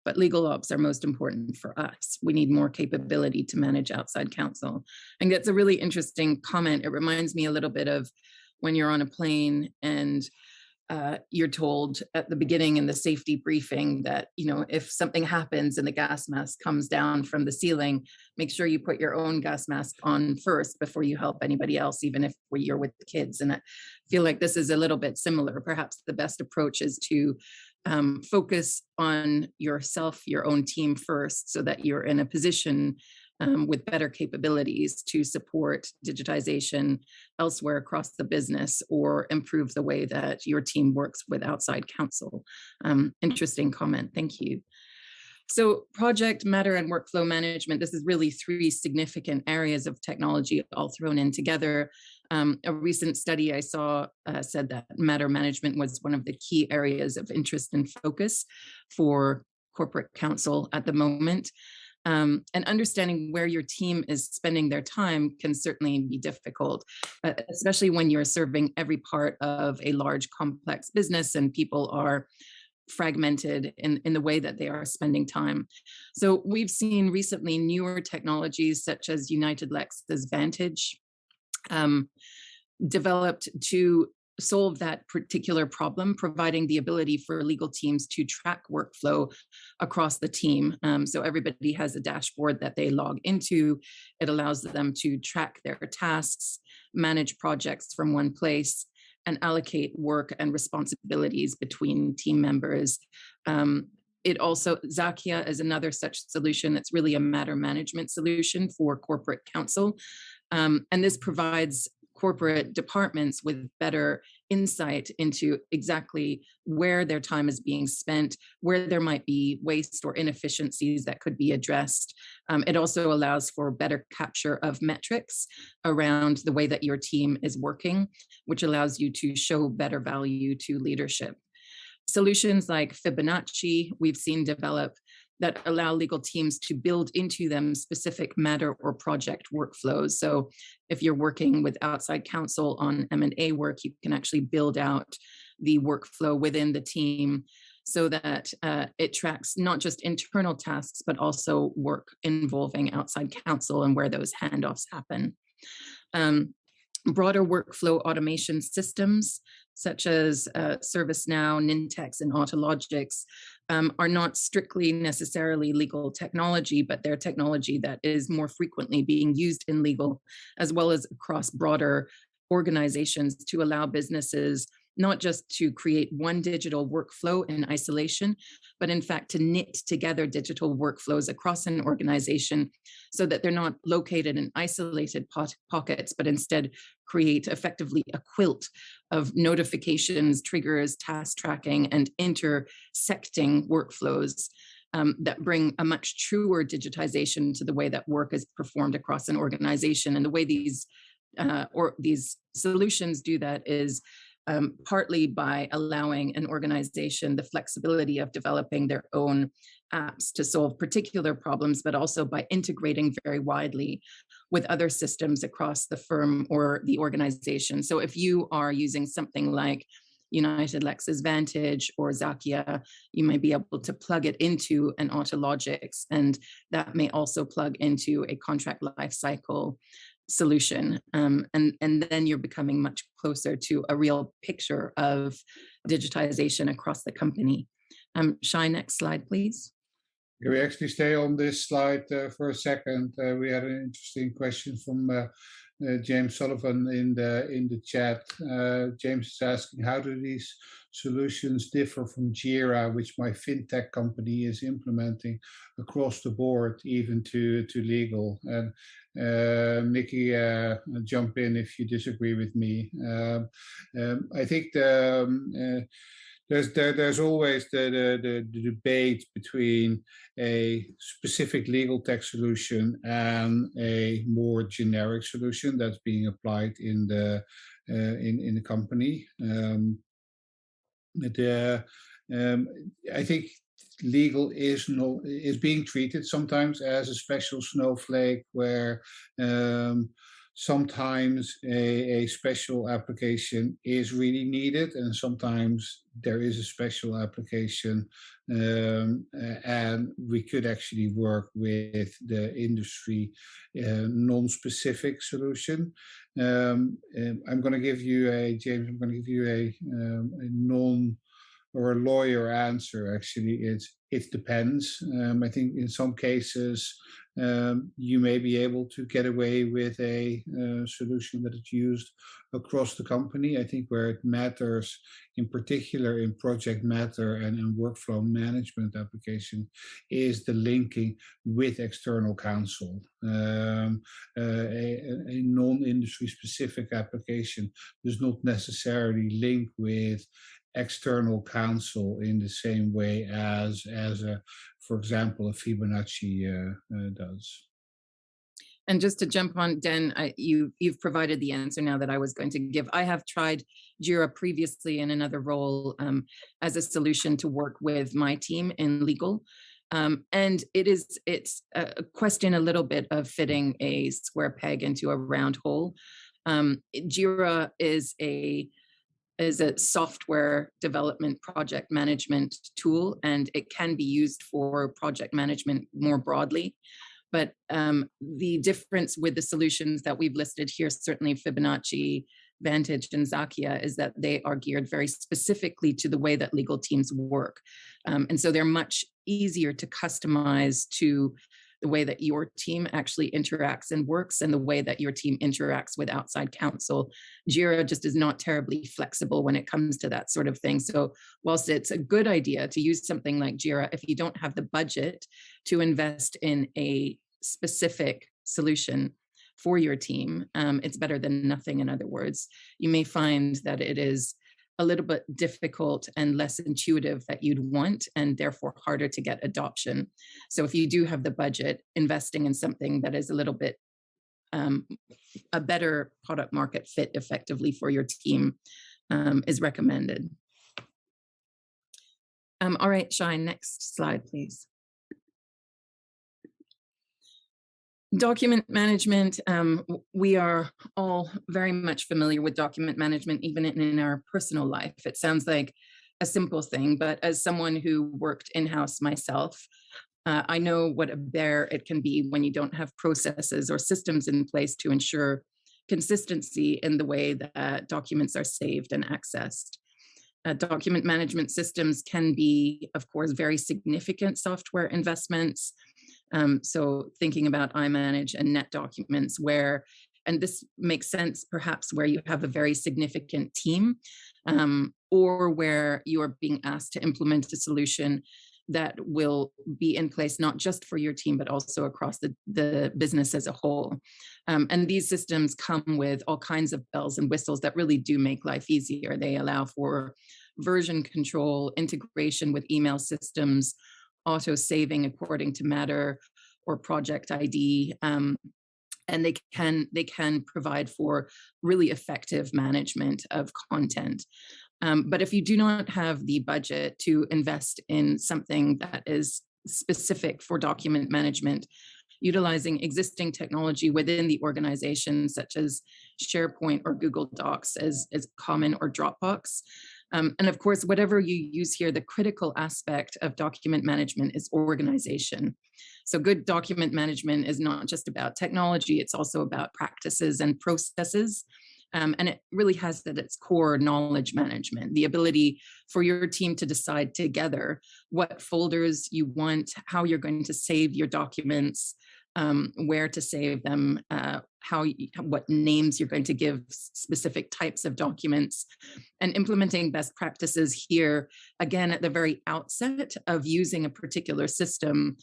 but legal ops are most important for us. We need more capability to manage outside counsel. And that's a really interesting comment. It reminds me a little bit of when you're on a plane and you're told at the beginning in the safety briefing that, you know, if something happens and the gas mask comes down from the ceiling, make sure you put your own gas mask on first before you help anybody else, even if you're with the kids. And I feel like this is a little bit similar. Perhaps the best approach is to focus on yourself, your own team first, so that you're in a position with better capabilities to support digitization elsewhere across the business or improve the way that your team works with outside counsel. Interesting comment, thank you. So project matter and workflow management, this is really 3 significant areas of technology all thrown in together. A recent study I saw said that matter management was one of the key areas of interest and focus for corporate counsel at the moment. And understanding where your team is spending their time can certainly be difficult, especially when you're serving every part of a large, complex business and people are fragmented in the way that they are spending time. So we've seen recently newer technologies such as United Lex's Vantage developed to solve that particular problem, providing the ability for legal teams to track workflow across the team. So everybody has a dashboard that they log into. It allows them to track their tasks, manage projects from one place, and allocate work and responsibilities between team members. It also, Zakia is another such solution. It's really a matter management solution for corporate counsel. And this provides corporate departments with better insight into exactly where their time is being spent, where there might be waste or inefficiencies that could be addressed. It also allows for better capture of metrics around the way that your team is working, which allows you to show better value to leadership. Solutions like Fibonacci, we've seen develop that allow legal teams to build into them specific matter or project workflows. So if you're working with outside counsel on M&A work, you can actually build out the workflow within the team so that it tracks not just internal tasks, but also work involving outside counsel and where those handoffs happen. Broader workflow automation systems, such as ServiceNow, Nintex, and Autologics, are not strictly necessarily legal technology, but they're technology that is more frequently being used in legal, as well as across broader organizations to allow businesses not just to create one digital workflow in isolation, but in fact to knit together digital workflows across an organization so that they're not located in isolated pockets, but instead create effectively a quilt of notifications, triggers, task tracking, and intersecting workflows that bring a much truer digitization to the way that work is performed across an organization. And the way these solutions do that is partly by allowing an organization the flexibility of developing their own apps to solve particular problems, but also by integrating very widely with other systems across the firm or the organization. So if you are using something like United Lexis Vantage or Zakia, you may be able to plug it into an Autologics, and that may also plug into a contract lifecycle solution. And then you're becoming much closer to a real picture of digitization across the company. Shai, next slide, please. Can we actually stay on this slide for a second? We had an interesting question from James Sullivan in the chat. James is asking, how do these solutions differ from Jira, which my fintech company is implementing across the board, even to legal? And Nikki, jump in if you disagree with me. I think there's always the debate between a specific legal tech solution and a more generic solution that's being applied in the company. I think legal is being treated sometimes as a special snowflake where sometimes a special application is really needed, and sometimes there is a special application, and we could actually work with the industry non-specific solution. I'm going to give you a non or a lawyer answer. Actually, it depends. I think in some cases you may be able to get away with a solution that is used across the company. I think where it matters, in particular in project matter and in workflow management application, is the linking with external counsel. A non-industry specific application does not necessarily link with external counsel in the same way as for example, a Fibonacci does. And just to jump on, Den, you've provided the answer now that I was going to give. I have tried Jira previously in another role as a solution to work with my team in legal. And it's a question a little bit of fitting a square peg into a round hole. Jira is a software development project management tool, and it can be used for project management more broadly. But the difference with the solutions that we've listed here, certainly Fibonacci, Vantage, and Zakia, is that they are geared very specifically to the way that legal teams work. And so they're much easier to customize to the way that your team actually interacts and works and the way that your team interacts with outside counsel. Jira just is not terribly flexible when it comes to that sort of thing. So whilst it's a good idea to use something like Jira, if you don't have the budget to invest in a specific solution, for your team, it's better than nothing. In other words, you may find that it is a little bit difficult and less intuitive that you'd want, and therefore harder to get adoption. So if you do have the budget, investing in something that is a little bit a better product market fit effectively for your team is recommended. All right, Shai, next slide, please. Document management. We are all very much familiar with document management, even in our personal life. It sounds like a simple thing, but as someone who worked in-house myself, I know what a bear it can be when you don't have processes or systems in place to ensure consistency in the way that documents are saved and accessed. Document management systems can be, of course, very significant software investments. So thinking about iManage and NetDocuments, where, and this makes sense perhaps where you have a very significant team, or where you are being asked to implement a solution that will be in place not just for your team, but also across the business as a whole. And these systems come with all kinds of bells and whistles that really do make life easier. They allow for version control, integration with email systems, auto saving according to matter or project ID. And they can provide for really effective management of content. But if you do not have the budget to invest in something that is specific for document management, utilizing existing technology within the organization, such as SharePoint or Google Docs is common, or Dropbox. And of course, whatever you use here, the critical aspect of document management is organization. So good document management is not just about technology, it's also about practices and processes. And it really has at its core knowledge management, the ability for your team to decide together what folders you want, how you're going to save your documents, where to save them, what names you're going to give specific types of documents, and implementing best practices here, again, at the very outset of using a particular system,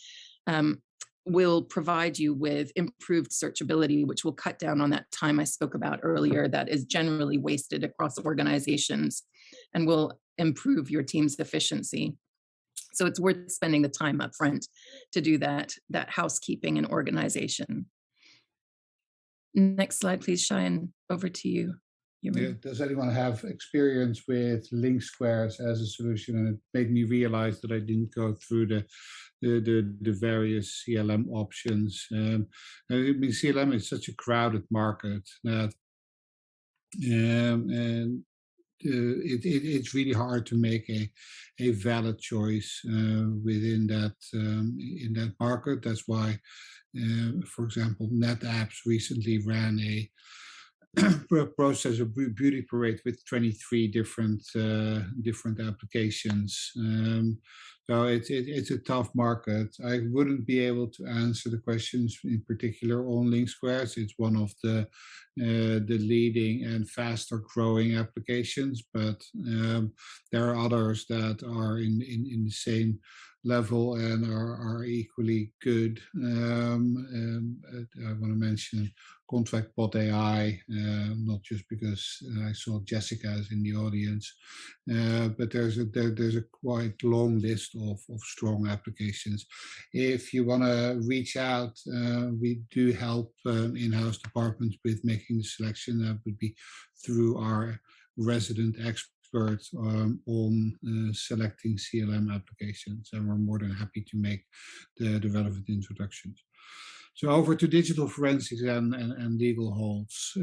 will provide you with improved searchability, which will cut down on that time I spoke about earlier that is generally wasted across organizations, and will improve your team's efficiency. So it's worth spending the time up front to do that housekeeping and organization. Next slide, please, Cheyenne. Over to you. Yeah, does anyone have experience with link squares as a solution? And it made me realize that I didn't go through the various CLM options. I mean, CLM is such a crowded market that it's really hard to make a valid choice within that in that market. That's why, for example, NetApps recently ran a process of beauty parade with 23 different applications. So it's a tough market. I wouldn't be able to answer the questions in particular on link squares. It's one of the leading and faster growing applications, but there are others that are in the same level and are equally good. I want to mention ContractBot AI, not just because I saw Jessica is in the audience, but there's a quite long list of strong applications. If you want to reach out, we do help in-house departments with making the selection. That would be through our resident experts on selecting CLM applications, and we're more than happy to make the relevant introductions. So over to digital forensics and legal holds.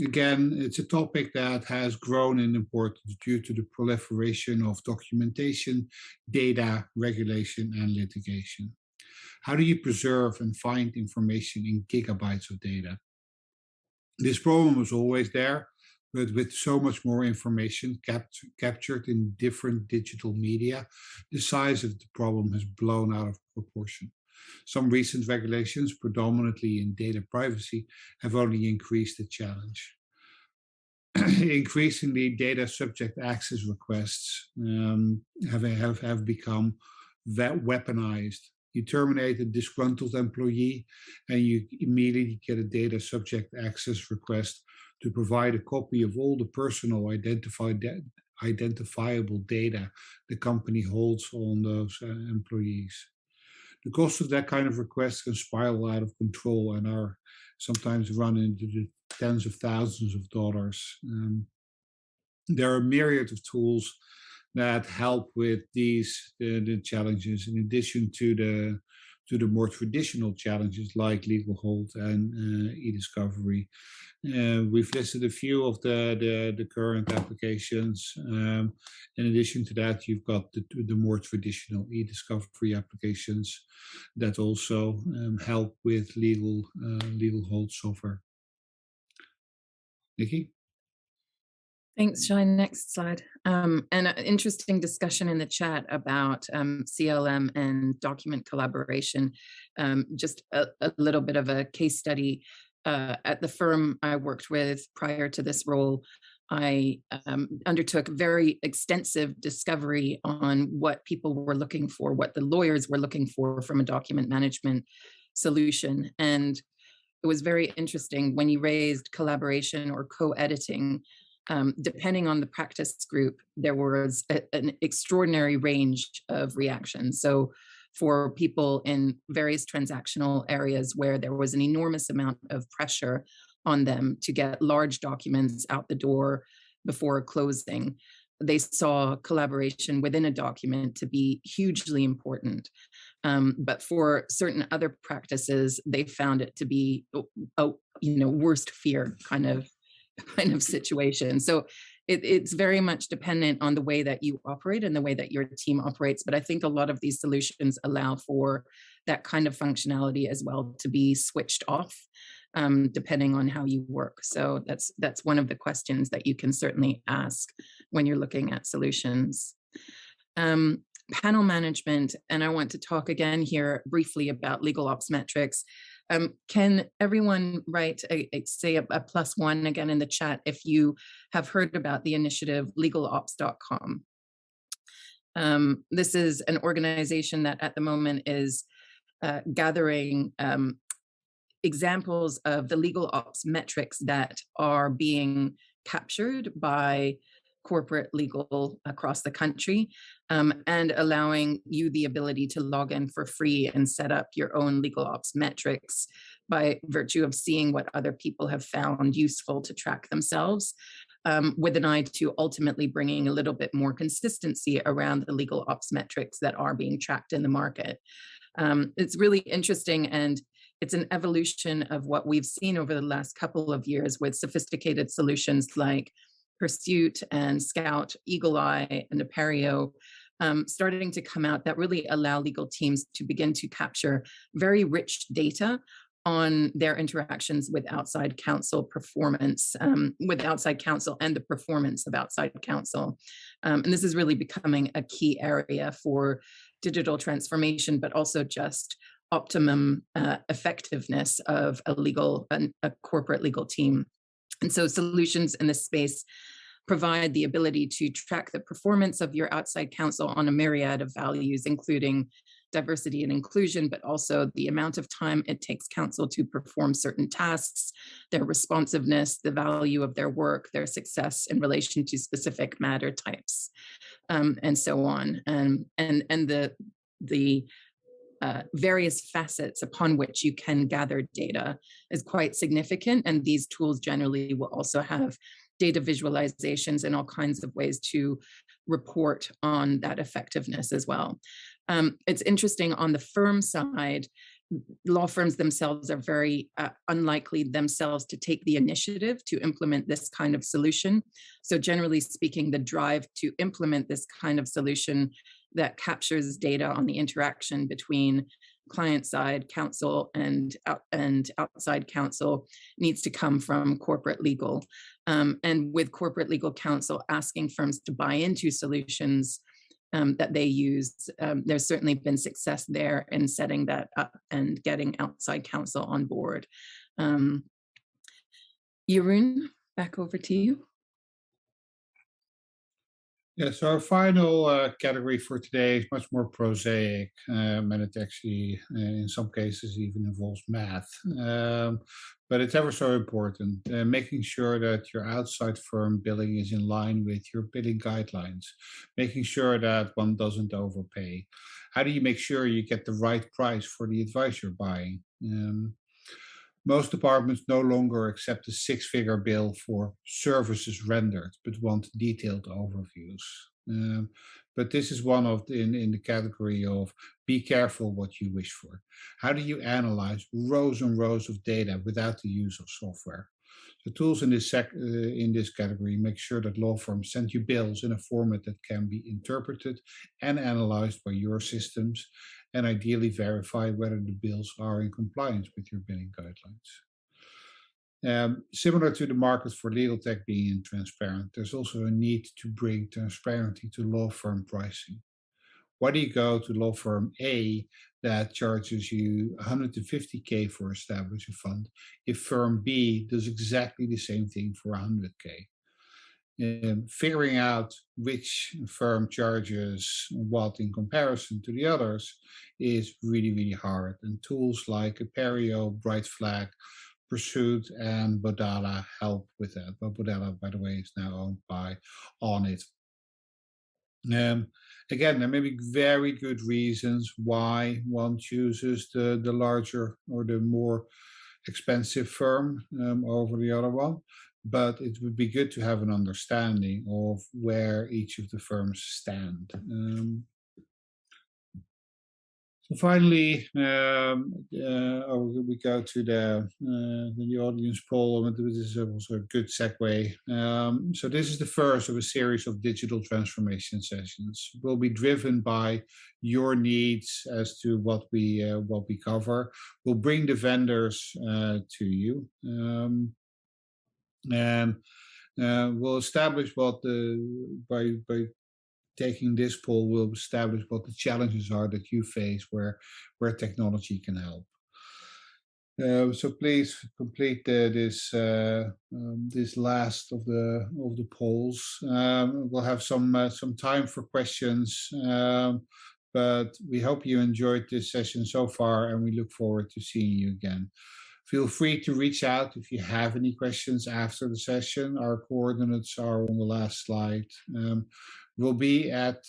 Again, it's a topic that has grown in importance due to the proliferation of documentation, data, regulation, and litigation. How do you preserve and find information in gigabytes of data? This problem was always there, but with so much more information captured in different digital media, the size of the problem has blown out of proportion. Some recent regulations, predominantly in data privacy, have only increased the challenge. Increasingly, data subject access requests have become weaponized You terminate a disgruntled employee, and you immediately get a data subject access request to provide a copy of all the personal identifiable data the company holds on those employees. The cost of that kind of request can spiral out of control and are sometimes run into the tens of thousands of dollars. There are a myriad of tools that help with the challenges, in addition to the more traditional challenges like legal hold and e-discovery. We've listed a few of the current applications. In addition to that, you've got the more traditional e-discovery applications that also help with legal hold software. Nikki? Thanks, Shine. Next slide. And an interesting discussion in the chat about CLM and document collaboration. Just a little bit of a case study. At the firm I worked with prior to this role, I undertook very extensive discovery on what people were looking for, what the lawyers were looking for from a document management solution. And it was very interesting when you raised collaboration or co-editing. Depending on the practice group, there was an extraordinary range of reactions. So for people in various transactional areas where there was an enormous amount of pressure on them to get large documents out the door before closing, they saw collaboration within a document to be hugely important. But for certain other practices, they found it to be a worst fear kind of situation. So it's very much dependent on the way that you operate and the way that your team operates. But I think a lot of these solutions allow for that kind of functionality as well to be switched off, depending on how you work. So that's one of the questions that you can certainly ask when you're looking at solutions. Panel management, and I want to talk again here briefly about legal ops metrics. Can everyone write say a +1 again in the chat if you have heard about the initiative LegalOps.com? This is an organization that at the moment is gathering examples of the legal ops metrics that are being captured by corporate legal across the country, and allowing you the ability to log in for free and set up your own legal ops metrics by virtue of seeing what other people have found useful to track themselves, with an eye to ultimately bringing a little bit more consistency around the legal ops metrics that are being tracked in the market. It's really interesting, and it's an evolution of what we've seen over the last couple of years with sophisticated solutions like Pursuit and Scout, Eagle Eye, and Apereo, starting to come out that really allow legal teams to begin to capture very rich data on their interactions with outside counsel performance, with outside counsel and the performance of outside counsel. And this is really becoming a key area for digital transformation, but also just optimum effectiveness of a corporate legal team. And so solutions in this space provide the ability to track the performance of your outside counsel on a myriad of values, including diversity and inclusion, but also the amount of time it takes counsel to perform certain tasks, their responsiveness, the value of their work, their success in relation to specific matter types, and so on. And the various facets upon which you can gather data is quite significant. And these tools generally will also have data visualizations and all kinds of ways to report on that effectiveness as well. It's interesting on the firm side, law firms themselves are very unlikely themselves to take the initiative to implement this kind of solution. So generally speaking, the drive to implement this kind of solution that captures data on the interaction between client-side counsel and outside counsel needs to come from corporate legal. And with corporate legal counsel asking firms to buy into solutions that they use, there's certainly been success there in setting that up and getting outside counsel on board. Jeroen, back over to you. Yeah, so our final category for today is much more prosaic, and it actually, in some cases, even involves math. But it's ever so important, making sure that your outside firm billing is in line with your billing guidelines, making sure that one doesn't overpay. How do you make sure you get the right price for the advice you're buying? Most departments no longer accept a six-figure bill for services rendered, but want detailed overviews. Um, but this is one of in the category of be careful what you wish for. How do you analyze rows and rows of data without the use of software? The tools in this category make sure that law firms send you bills in a format that can be interpreted and analyzed by your systems, and ideally verify whether the bills are in compliance with your billing guidelines. Similar to the market for legal tech being transparent, there's also a need to bring transparency to law firm pricing. Why do you go to law firm A that charges you 150K for establishing a fund if firm B does exactly the same thing for 100K? Figuring out which firm charges what in comparison to the others is really, really hard. And tools like Apereo, Bright Flag, Pursuit, and Bodala help with that. But Bodala, by the way, is now owned by Onit. Again, there may be very good reasons why one chooses the larger or the more expensive firm over the other one, but it would be good to have an understanding of where each of the firms stand. So finally, we go to the audience poll, and this is also a good segue. So this is the first of a series of digital transformation sessions. Will be driven by your needs as to what we cover. We'll bring the vendors to you, and we'll establish what by taking this poll will establish what the challenges are that you face where technology can help. So please complete this last of the polls. We'll have some time for questions, but we hope you enjoyed this session so far, and we look forward to seeing you again. Feel free to reach out if you have any questions after the session. Our coordinates are on the last slide. We'll be at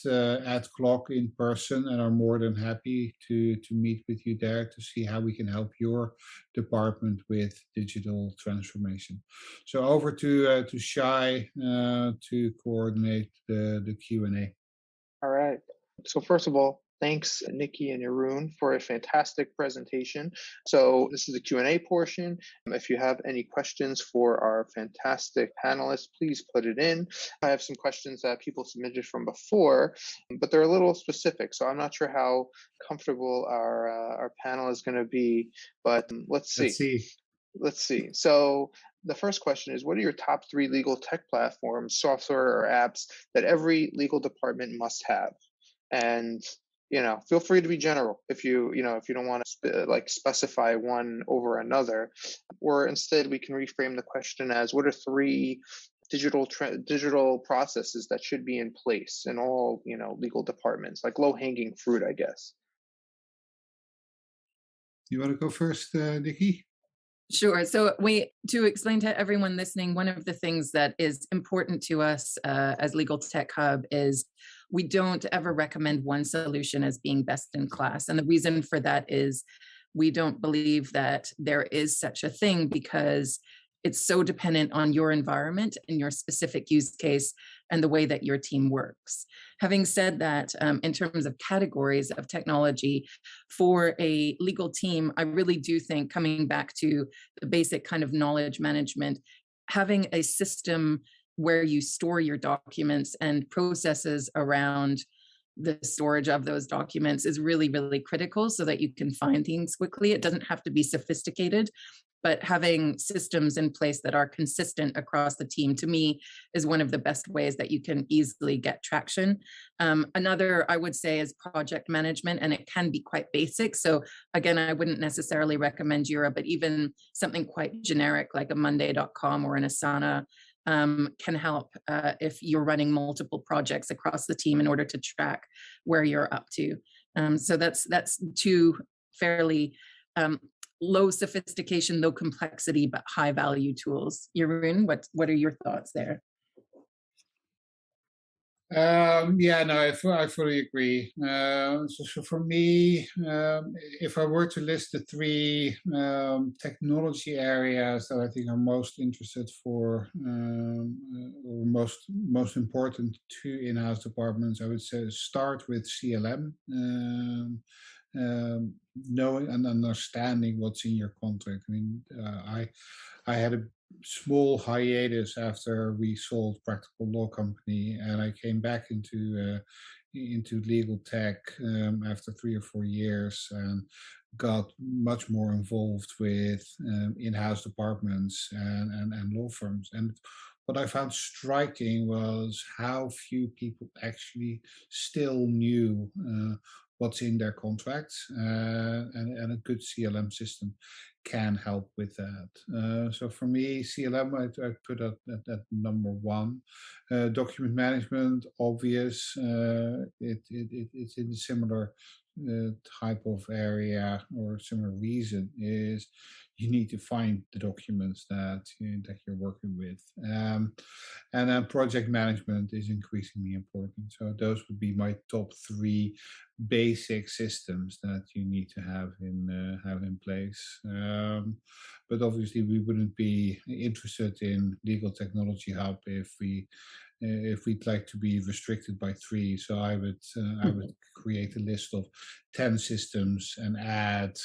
Clock in person and are more than happy to meet with you there to see how we can help your department with digital transformation. So over to Shai to coordinate the Q&A. All right. So first of all, thanks, Nikki and Jeroen, for a fantastic presentation. So this is the Q&A portion. If you have any questions for our fantastic panelists, please put it in. I have some questions that people submitted from before, but they're a little specific, so I'm not sure how comfortable our panel is going to be, but let's see. Let's see. So the first question is, what are your top 3 legal tech platforms, software, or apps that every legal department must have? And feel free to be general if you don't want to specify one over another, or instead we can reframe the question as, what are 3 digital processes that should be in place in all legal departments, like low-hanging fruit, I guess. You want to go first, Nikki? Sure. So to explain to everyone listening, one of the things that is important to us as LegalTechHub is we don't ever recommend one solution as being best in class. And the reason for that is we don't believe that there is such a thing, because it's so dependent on your environment and your specific use case and the way that your team works. Having said that, in terms of categories of technology for a legal team, I really do think, coming back to the basic kind of knowledge management, having a system where you store your documents and processes around the storage of those documents is really, really critical so that you can find things quickly. It doesn't have to be sophisticated, but having systems in place that are consistent across the team, to me, is one of the best ways that you can easily get traction. Another, I would say, is project management, and it can be quite basic. So again, I wouldn't necessarily recommend Jira, but even something quite generic like a Monday.com or an Asana can help if you're running multiple projects across the team in order to track where you're up to. So that's two fairly low sophistication, low complexity, but high value tools. Jeroen, what are your thoughts there? Yeah, no, I fully agree. So for me, if I were to list the three technology areas that I think are most interested for, or most important to in-house departments, I would say start with CLM. Knowing and understanding what's in your contract. I mean, I had a small hiatus after we sold Practical Law Company, and I came back into legal tech after 3 or 4 years, and got much more involved with in-house departments and law firms. And what I found striking was how few people actually still knew what's in their contracts, and a good CLM system can help with that. So for me, CLM, I put at number one. Document management, obvious. It's in a similar type of area or similar reason, is you need to find the documents that you're working with. And then project management is increasingly important. So those would be my top three basic systems that you need to have in place. But obviously, we wouldn't be interested in Legal Technology Hub if we'd like to be restricted by three. So I would create a list of 10 systems and add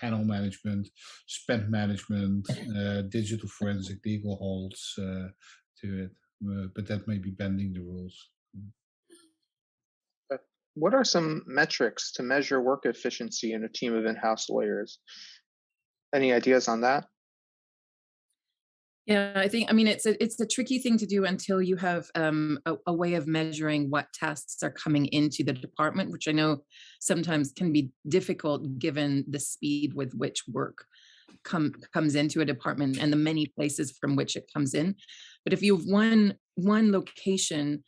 panel management, spend management, digital forensic legal holds to it. But that may be bending the rules. What are some metrics to measure work efficiency in a team of in-house lawyers? Any ideas on that? Yeah, I mean, it's a tricky thing to do until you have a way of measuring what tasks are coming into the department, which I know sometimes can be difficult given the speed with which work comes into a department and the many places from which it comes in. But if you have one location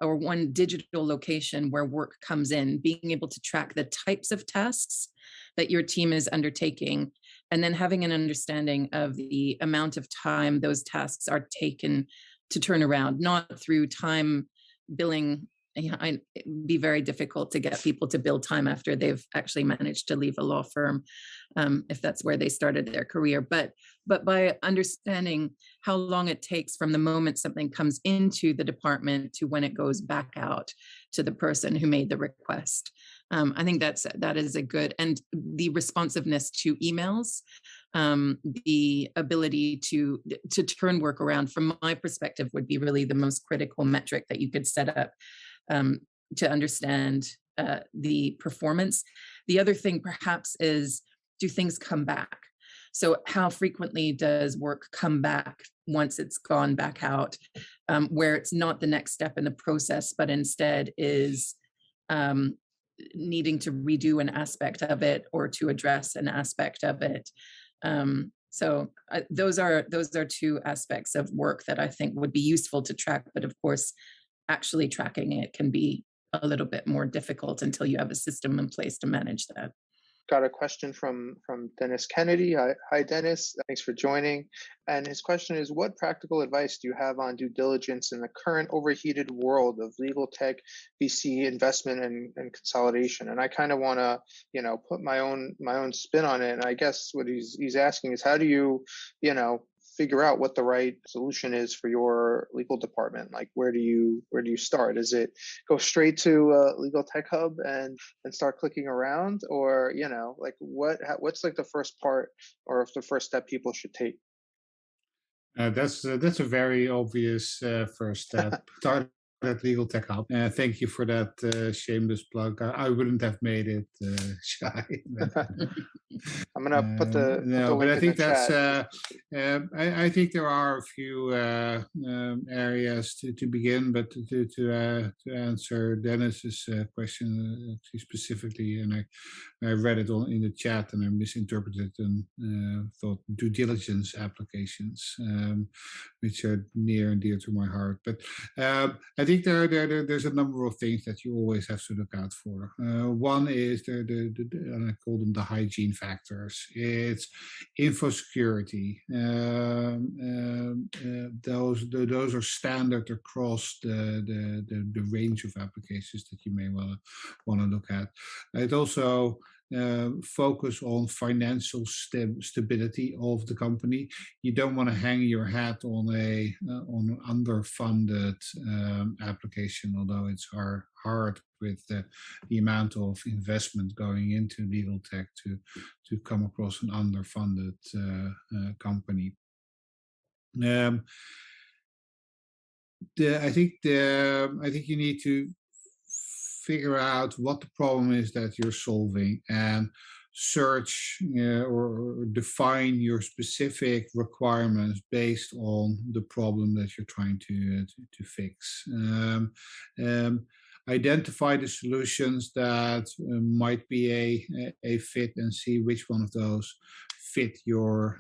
or one digital location where work comes in, being able to track the types of tasks that your team is undertaking, and then having an understanding of the amount of time those tasks are taken to turn around, not through time billing. It'd be very difficult to get people to bill time after they've actually managed to leave a law firm, if that's where they started their career. But by understanding how long it takes from the moment something comes into the department to when it goes back out to the person who made the request. I think that is a good, and the responsiveness to emails, the ability to turn work around, from my perspective, would be really the most critical metric that you could set up to understand the performance. The other thing perhaps is, do things come back? So how frequently does work come back once it's gone back out, where it's not the next step in the process, but instead is needing to redo an aspect of it or to address an aspect of it. So those are two aspects of work that I think would be useful to track, but of course, actually tracking it can be a little bit more difficult until you have a system in place to manage that. Got a question from Dennis Kennedy. Hi, Dennis. Thanks for joining. And his question is, what practical advice do you have on due diligence in the current overheated world of legal tech, VC investment, and consolidation? And I kind of want to, put my own spin on it. And I guess what he's asking is, how do you, figure out what the right solution is for your legal department? Like, where do you start? Is it go straight to LegalTechHub and start clicking around, or what's like the first part or the first step people should take? That's a very obvious first step. Start at LegalTechHub. Thank you for that shameless plug. I wouldn't have made it, Shy. I'm gonna put the but I think that's I think there are a few areas guess, to begin, but to answer Dennis's question specifically, and I read it in the chat and I misinterpreted and thought due diligence applications, which are near and dear to my heart. But I think there's a number of things that you always have to look out for. One is and I call them the hygiene factors. It's info security. Those are standard across the range of applications that you may want to look at. It also focus on financial stability of the company. You don't want to hang your hat on an underfunded application, although it's hard with the amount of investment going into legal tech to come across an underfunded company. I think you need to figure out what the problem is that you're solving and search or define your specific requirements based on the problem that you're trying to fix. Identify the solutions that might be a fit and see which one of those fit your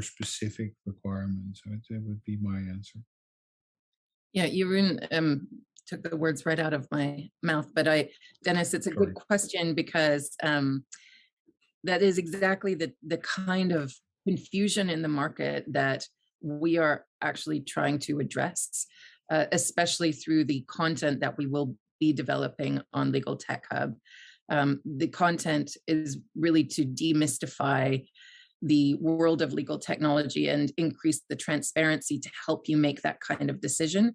specific requirements. So that would be my answer. Yeah, Jeroen took the words right out of my mouth, but Dennis, it's a good question because that is exactly the kind of confusion in the market that we are actually trying to address, especially through the content that we will be developing on LegalTechHub. The content is really to demystify the world of legal technology and increase the transparency to help you make that kind of decision.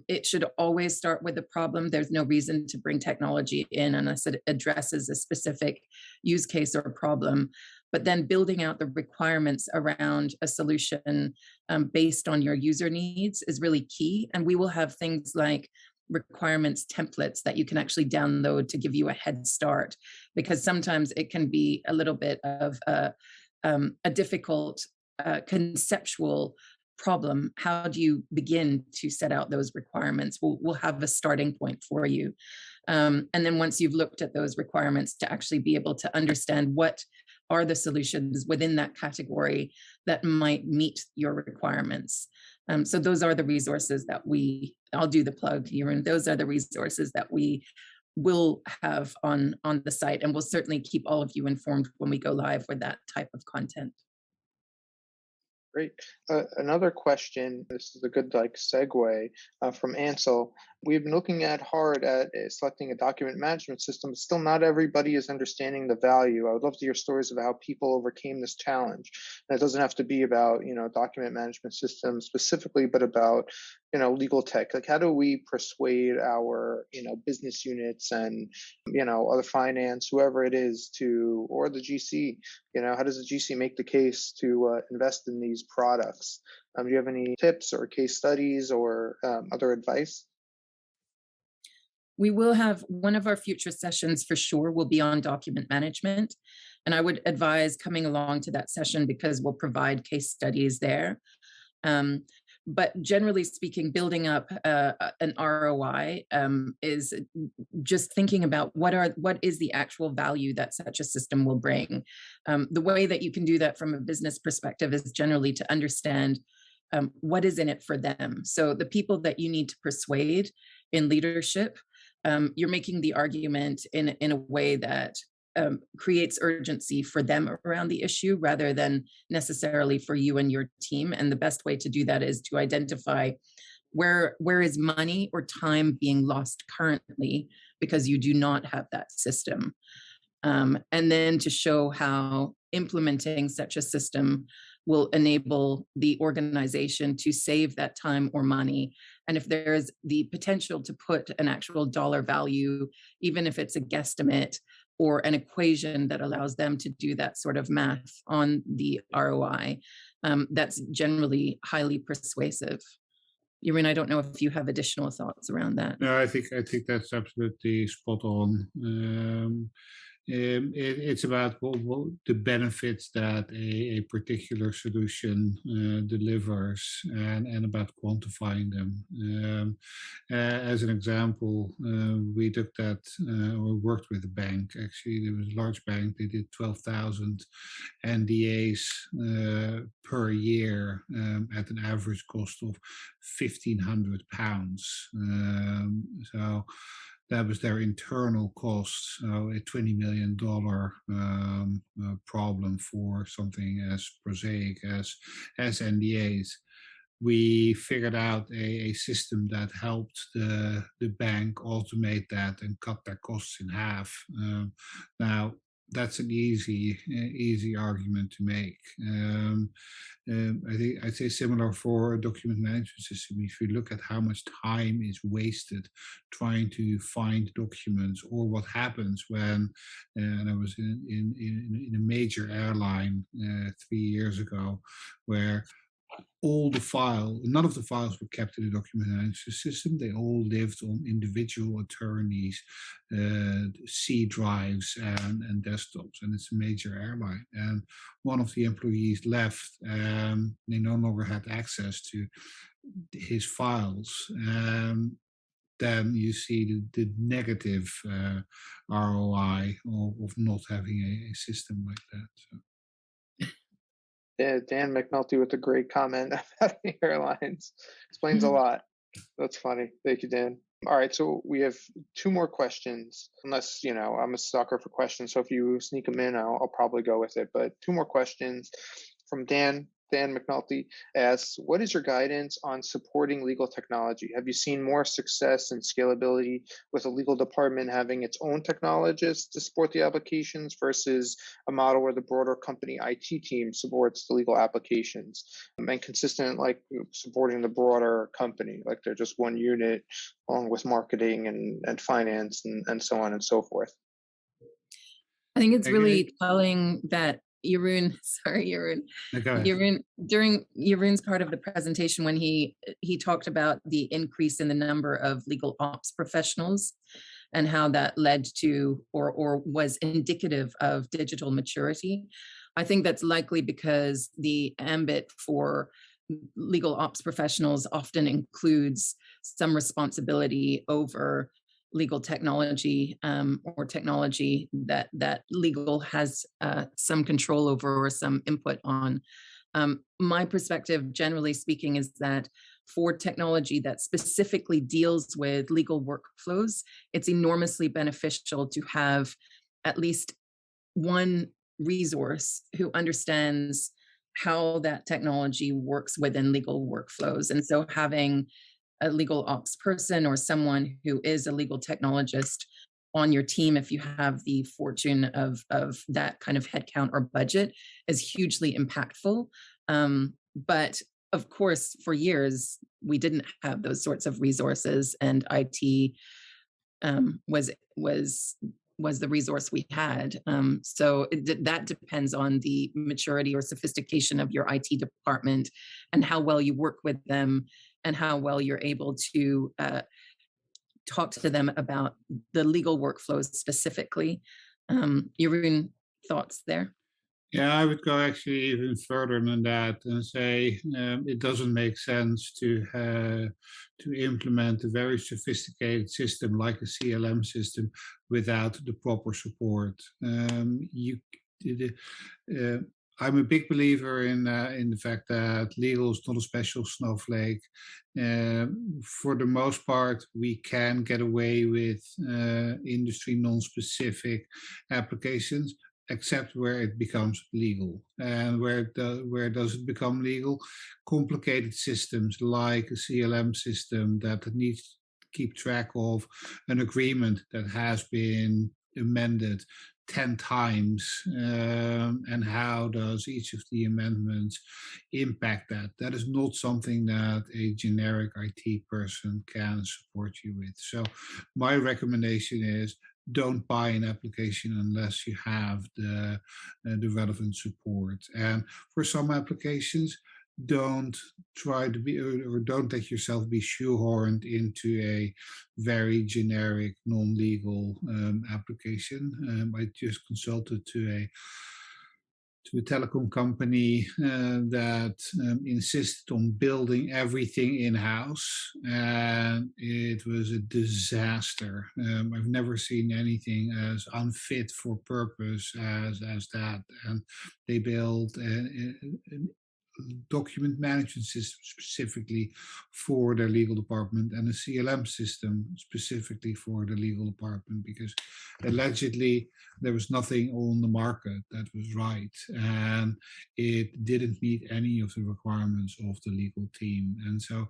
It should always start with the problem. There's no reason to bring technology in unless it addresses a specific use case or problem. But then building out the requirements around a solution based on your user needs is really key. And we will have things like requirements templates that you can actually download to give you a head start, because sometimes it can be a little bit of a difficult conceptual problem. How do you begin to set out those requirements? We'll have a starting point for you. And then once you've looked at those requirements, to actually be able to understand what are the solutions within that category that might meet your requirements. So those are the resources that I'll do the plug, Jeroen. Those are the resources that we will have on the site, and we'll certainly keep all of you informed when we go live with that type of content. Great. Another question, this is a good segue from Ansel. We've been looking hard at selecting a document management system, but still not everybody is understanding the value. I would love to hear stories of how people overcame this challenge. And it doesn't have to be about, document management systems specifically, but about, legal tech. Like, how do we persuade our, business units and, other finance, whoever it is or the GC, how does the GC make the case to invest in these products? Do you have any tips or case studies or other advice? We will have one of our future sessions for sure will be on document management. And I would advise coming along to that session because we'll provide case studies there. But generally speaking, building up an ROI is just thinking about what is the actual value that such a system will bring. The way that you can do that from a business perspective is generally to understand what is in it for them. So the people that you need to persuade in leadership, you're making the argument in a way that creates urgency for them around the issue rather than necessarily for you and your team. And the best way to do that is to identify where is money or time being lost currently because you do not have that system. And then to show how implementing such a system will enable the organization to save that time or money. And if there's the potential to put an actual dollar value, even if it's a guesstimate or an equation that allows them to do that sort of math on the ROI, that's generally highly persuasive. Jeroen, I don't know if you have additional thoughts around that. No, I think that's absolutely spot on. It's about what the benefits that a particular solution delivers, and about quantifying them. As an example, we looked at or worked with a bank. Actually, there was a large bank. They did 12,000 NDAs per year at an average cost of £1,500. So that was their internal cost. So a $20 million problem for something as prosaic as NDAs. We figured out a system that helped the bank automate that and cut their costs in half. Now, that's an easy argument to make. I think I'd say similar for a document management system. If you look at how much time is wasted trying to find documents, or what happens when, and I was in a major airline 3 years ago, where none of the files were kept in the document management system. They all lived on individual attorneys' C drives and desktops, and it's a major airline. And one of the employees left, and they no longer had access to his files. Then you see the negative ROI of not having a system like that. So. Yeah, Dan McNulty with a great comment about the airlines. Explains a lot. That's funny. Thank you, Dan. All right, so we have 2 more questions. Unless, I'm a sucker for questions, so if you sneak them in, I'll probably go with it. But 2 more questions from Dan. Dan McNulty asks, what is your guidance on supporting legal technology? Have you seen more success and scalability with a legal department having its own technologists to support the applications versus a model where the broader company IT team supports the legal applications, and consistent like supporting the broader company, like they're just one unit along with marketing and finance and so on and so forth? I think it's really telling that Jeroen, during Jeroen's part of the presentation, when he talked about the increase in the number of legal ops professionals and how that led to or was indicative of digital maturity, I think that's likely because the ambit for legal ops professionals often includes some responsibility over legal technology, or technology that legal has some control over or some input on. My perspective, generally speaking, is that for technology that specifically deals with legal workflows, it's enormously beneficial to have at least one resource who understands how that technology works within legal workflows. And so having a legal ops person or someone who is a legal technologist on your team, if you have the fortune of that kind of headcount or budget, is hugely impactful. But of course, for years, we didn't have those sorts of resources, and IT was the resource we had. So that depends on the maturity or sophistication of your IT department and how well you work with them and how well you're able to talk to them about the legal workflows specifically. Jeroen, thoughts there? Yeah, I would go actually even further than that and say it doesn't make sense to implement a very sophisticated system like a CLM system without the proper support. I'm a big believer in the fact that legal is not a special snowflake. For the most part, we can get away with industry non-specific applications, except where it becomes legal. And where does it become legal? Complicated systems like a CLM system that needs to keep track of an agreement that has been amended 10 times, and how does each of the amendments impact that? That is not something that a generic IT person can support you with. So my recommendation is don't buy an application unless you have the relevant support. And for some applications, don't try to be, or don't let yourself be shoehorned into a very generic non-legal application. I just consulted to a telecom company that insisted on building everything in-house, and it was a disaster. I've never seen anything as unfit for purpose as that. And they built a document management system specifically for their legal department, and a CLM system specifically for the legal department, because allegedly there was nothing on the market that was right, and it didn't meet any of the requirements of the legal team. And so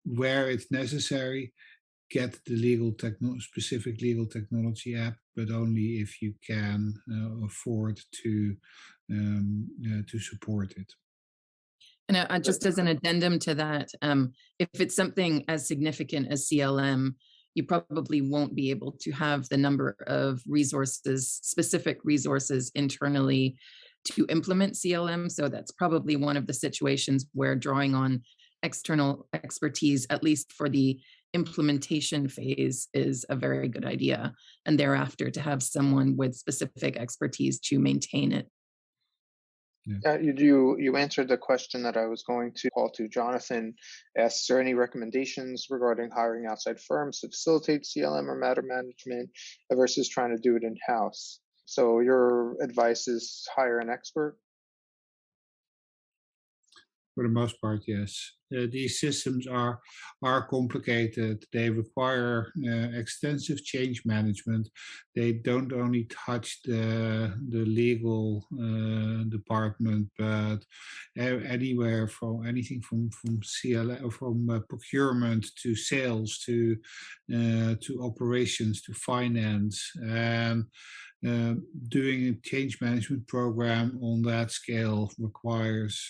where it's necessary, get the specific legal technology app, but only if you can afford to support it. And just as an addendum to that, if it's something as significant as CLM, you probably won't be able to have the number of resources, specific resources internally to implement CLM. So that's probably one of the situations where drawing on external expertise, at least for the implementation phase, is a very good idea. And thereafter to have someone with specific expertise to maintain it. Yeah. You answered the question that I was going to call to. Jonathan asks, are any recommendations regarding hiring outside firms to facilitate CLM or matter management versus trying to do it in-house? So your advice is hire an expert? For the most part, yes. These systems are complicated. They require extensive change management. They don't only touch the legal department, but anywhere from anything from CLM, from procurement to sales to operations to finance. And doing a change management program on that scale requires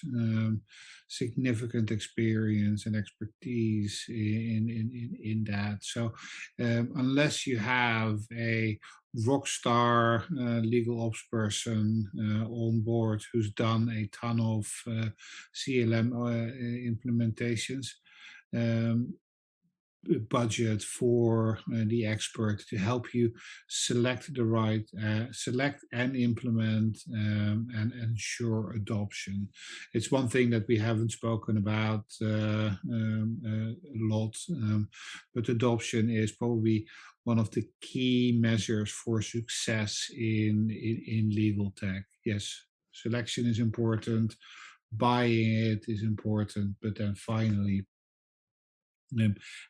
significant experience and expertise in that. So unless you have a rock star legal ops person on board who's done a ton of CLM implementations, budget for the expert to help you select and implement and ensure adoption. It's one thing that we haven't spoken about a lot, but adoption is probably one of the key measures for success in legal tech. Yes, selection is important, buying it is important, but then finally,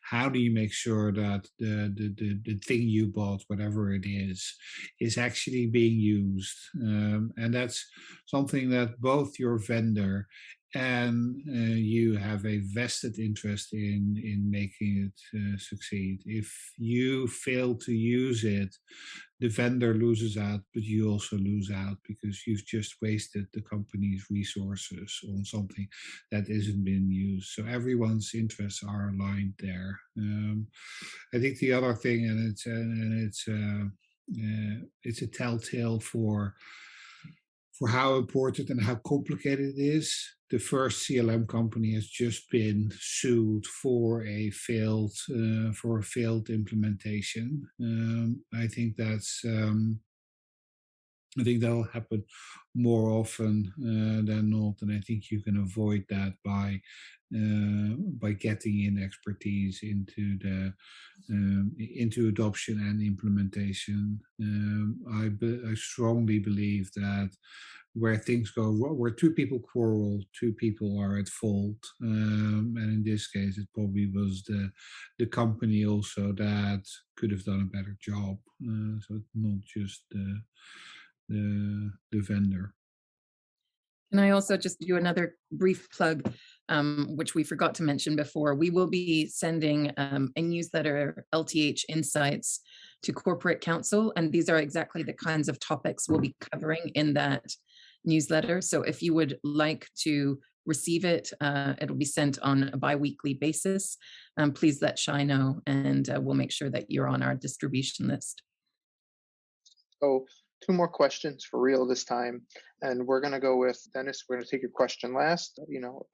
how do you make sure that the thing you bought, whatever it is actually being used? And that's something that both your vendor and you have a vested interest in making it succeed. If you fail to use it, the vendor loses out, but you also lose out because you've just wasted the company's resources on something that isn't being used. So everyone's interests are aligned there. I think the other thing, and it's a telltale for how important and how complicated it is. The first CLM company has just been sued for a failed implementation. I think that'll happen more often than not, and I think you can avoid that by getting in expertise into adoption and implementation. I strongly believe that where things go wrong, where two people quarrel, two people are at fault, and in this case, it probably was the company also that could have done a better job. So it's not just the vendor. Can I also just do another brief plug, which we forgot to mention before? We will be sending a newsletter, LTH Insights, to corporate counsel, and these are exactly the kinds of topics we'll be covering in that newsletter. So if you would like to receive it, it'll be sent on a bi-weekly basis. Please let Shai know, and we'll make sure that you're on our distribution list. So Two more questions for real this time. And we're going to go with Dennis. We're going to take your question last.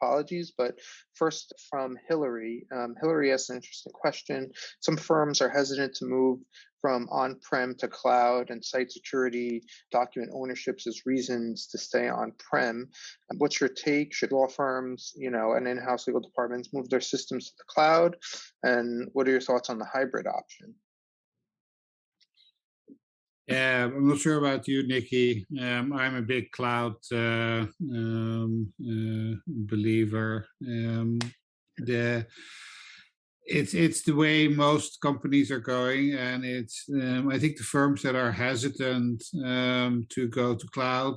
Apologies. But first from Hillary. Hillary asked an interesting question. Some firms are hesitant to move from on-prem to cloud and cite security, document ownerships as reasons to stay on-prem. What's your take? Should law firms, and in-house legal departments move their systems to the cloud? And what are your thoughts on the hybrid option? I'm not sure about you, Nikki. I'm a big cloud believer. It's the way most companies are going, and it's I think the firms that are hesitant to go to cloud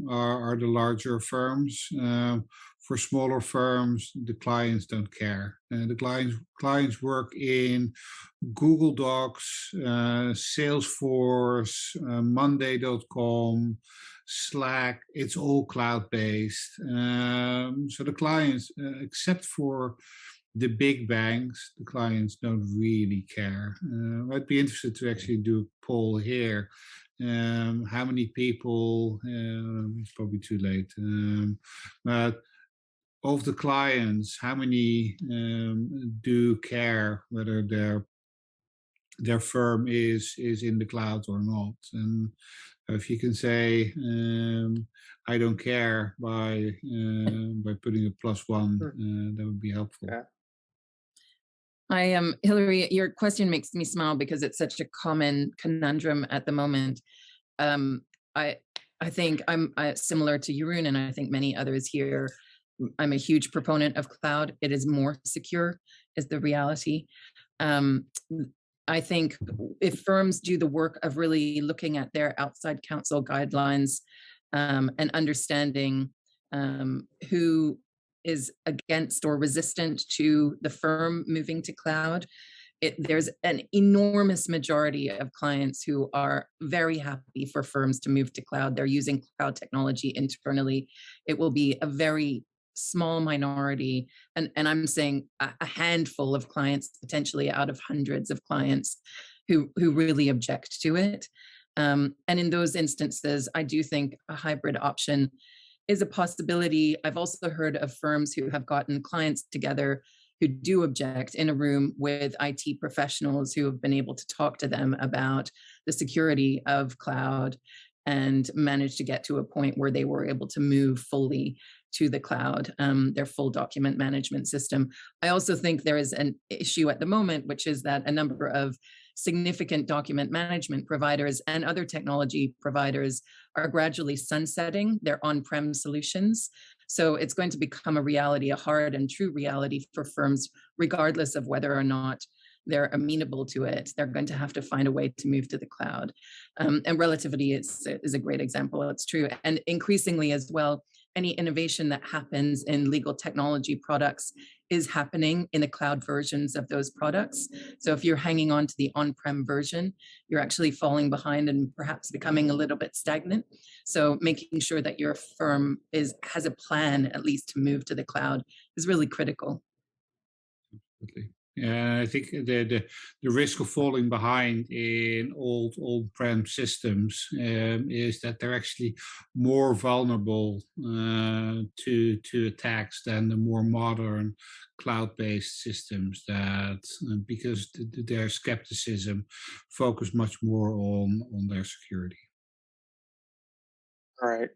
are the larger firms. For smaller firms, the clients don't care. The clients work in Google Docs, Salesforce, Monday.com, Slack. It's all cloud-based. So the clients, except for the big banks, the clients don't really care. I'd be interested to actually do a poll here. How many people, it's probably too late, but of the clients, how many do care whether their firm is in the cloud or not? And if you can say I don't care by putting a +1, that would be helpful. Yeah. Hillary, your question makes me smile because it's such a common conundrum at the moment. I think I'm similar to Jeroen, and I think many others here. I'm a huge proponent of cloud. It is more secure, is the reality. I think if firms do the work of really looking at their outside counsel guidelines and understanding who is against or resistant to the firm moving to cloud, there's an enormous majority of clients who are very happy for firms to move to cloud. They're using cloud technology internally. It will be a very small minority, and I'm saying a handful of clients, potentially out of hundreds of clients, who really object to it. And in those instances, I do think a hybrid option is a possibility. I've also heard of firms who have gotten clients together who do object in a room with IT professionals who have been able to talk to them about the security of cloud and managed to get to a point where they were able to move fully to the cloud, their full document management system. I also think there is an issue at the moment, which is that a number of significant document management providers and other technology providers are gradually sunsetting their on-prem solutions. So it's going to become a reality, a hard and true reality for firms, regardless of whether or not they're amenable to it. They're going to have to find a way to move to the cloud. And relativity is a great example. It's true. And increasingly as well, any innovation that happens in legal technology products is happening in the cloud versions of those products. So if you're hanging on to the on-prem version, you're actually falling behind and perhaps becoming a little bit stagnant. So making sure that your firm has a plan, at least, to move to the cloud is really critical. Absolutely. Yeah, I think the risk of falling behind in old on-prem systems is that they're actually more vulnerable to attacks than the more modern cloud-based systems, that because their skepticism focus much more on their security. All right.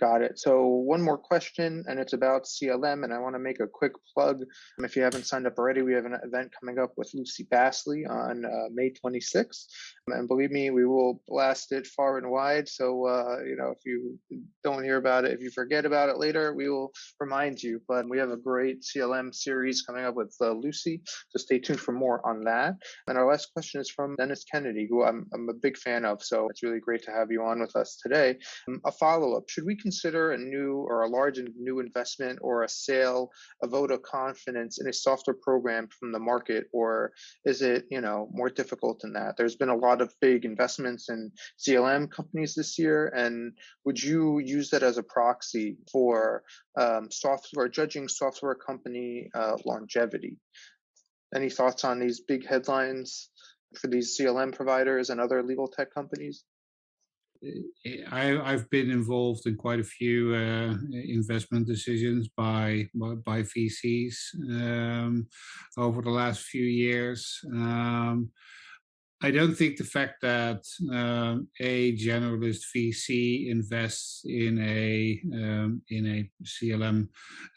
Got it. So one more question, and it's about CLM, and I want to make a quick plug. If you haven't signed up already, we have an event coming up with Lucy Bassley on May 26th. And believe me, we will blast it far and wide. So, if you don't hear about it, if you forget about it later, we will remind you. But we have a great CLM series coming up with Lucy. So stay tuned for more on that. And our last question is from Dennis Kennedy, who I'm a big fan of. So it's really great to have you on with us today. A follow-up: should we consider a new or a large new investment or a sale a vote of confidence in a software program from the market, or is it more difficult than that? There's been a lot of big investments in CLM companies this year, and would you use that as a proxy for software judging software company longevity? Any thoughts on these big headlines for these CLM providers and other legal tech companies? I've been involved in quite a few investment decisions by VCs over the last few years. I don't think the fact that a generalist VC invests in a CLM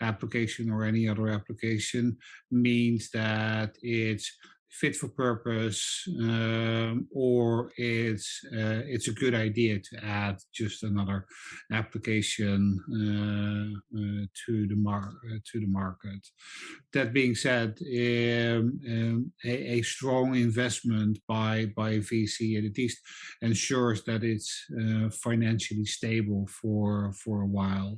application or any other application means that it's fit for purpose, or it's a good idea to add just another application to the market. That being said, a strong investment by VC at least ensures that it's financially stable for a while.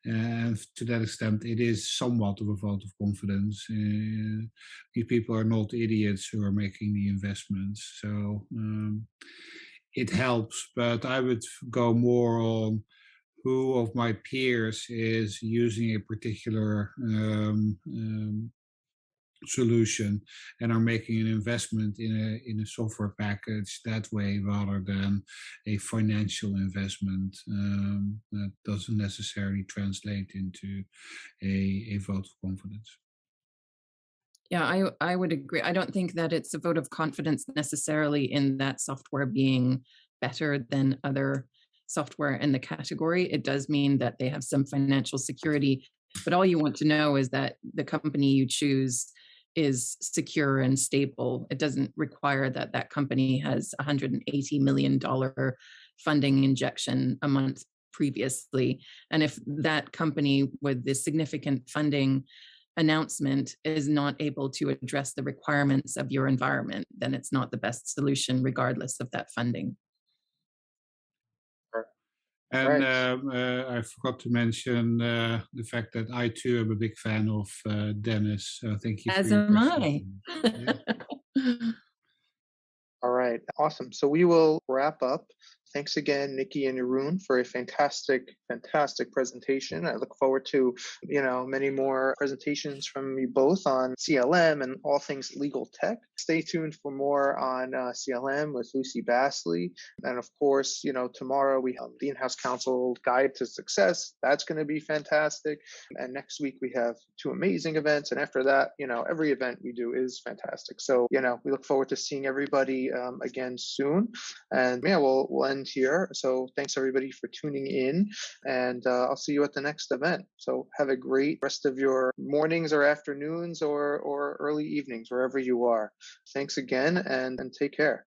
And to that extent, it is somewhat of a vote of confidence. These people are not idiots who are making the investments, so it helps. But I would go more on who of my peers is using a particular solution and are making an investment in a software package that way, rather than a financial investment that doesn't necessarily translate into a vote of confidence. Yeah, I would agree. I don't think that it's a vote of confidence necessarily in that software being better than other software in the category. It does mean that they have some financial security, but all you want to know is that the company you choose is secure and stable. It doesn't require that that company has $180 million funding injection a month previously. And if that company with this significant funding announcement is not able to address the requirements of your environment, then it's not the best solution regardless of that funding. And Right. I forgot to mention the fact that I too am a big fan of Dennis. So thank you for As your am I. question. Yeah. All right, awesome. So we will wrap up. Thanks again, Nikki and Jeroen, for a fantastic presentation. I look forward to, many more presentations from you both on CLM and all things legal tech. Stay tuned for more on CLM with Lucy Bassley. And of course, tomorrow we have the In-House Counsel Guide to Success. That's going to be fantastic. And next week we have 2 amazing events. And after that, every event we do is fantastic. So, we look forward to seeing everybody again soon. And yeah, we'll end here. So thanks everybody for tuning in, and I'll see you at the next event. So have a great rest of your mornings or afternoons or early evenings, wherever you are. Thanks again, and take care.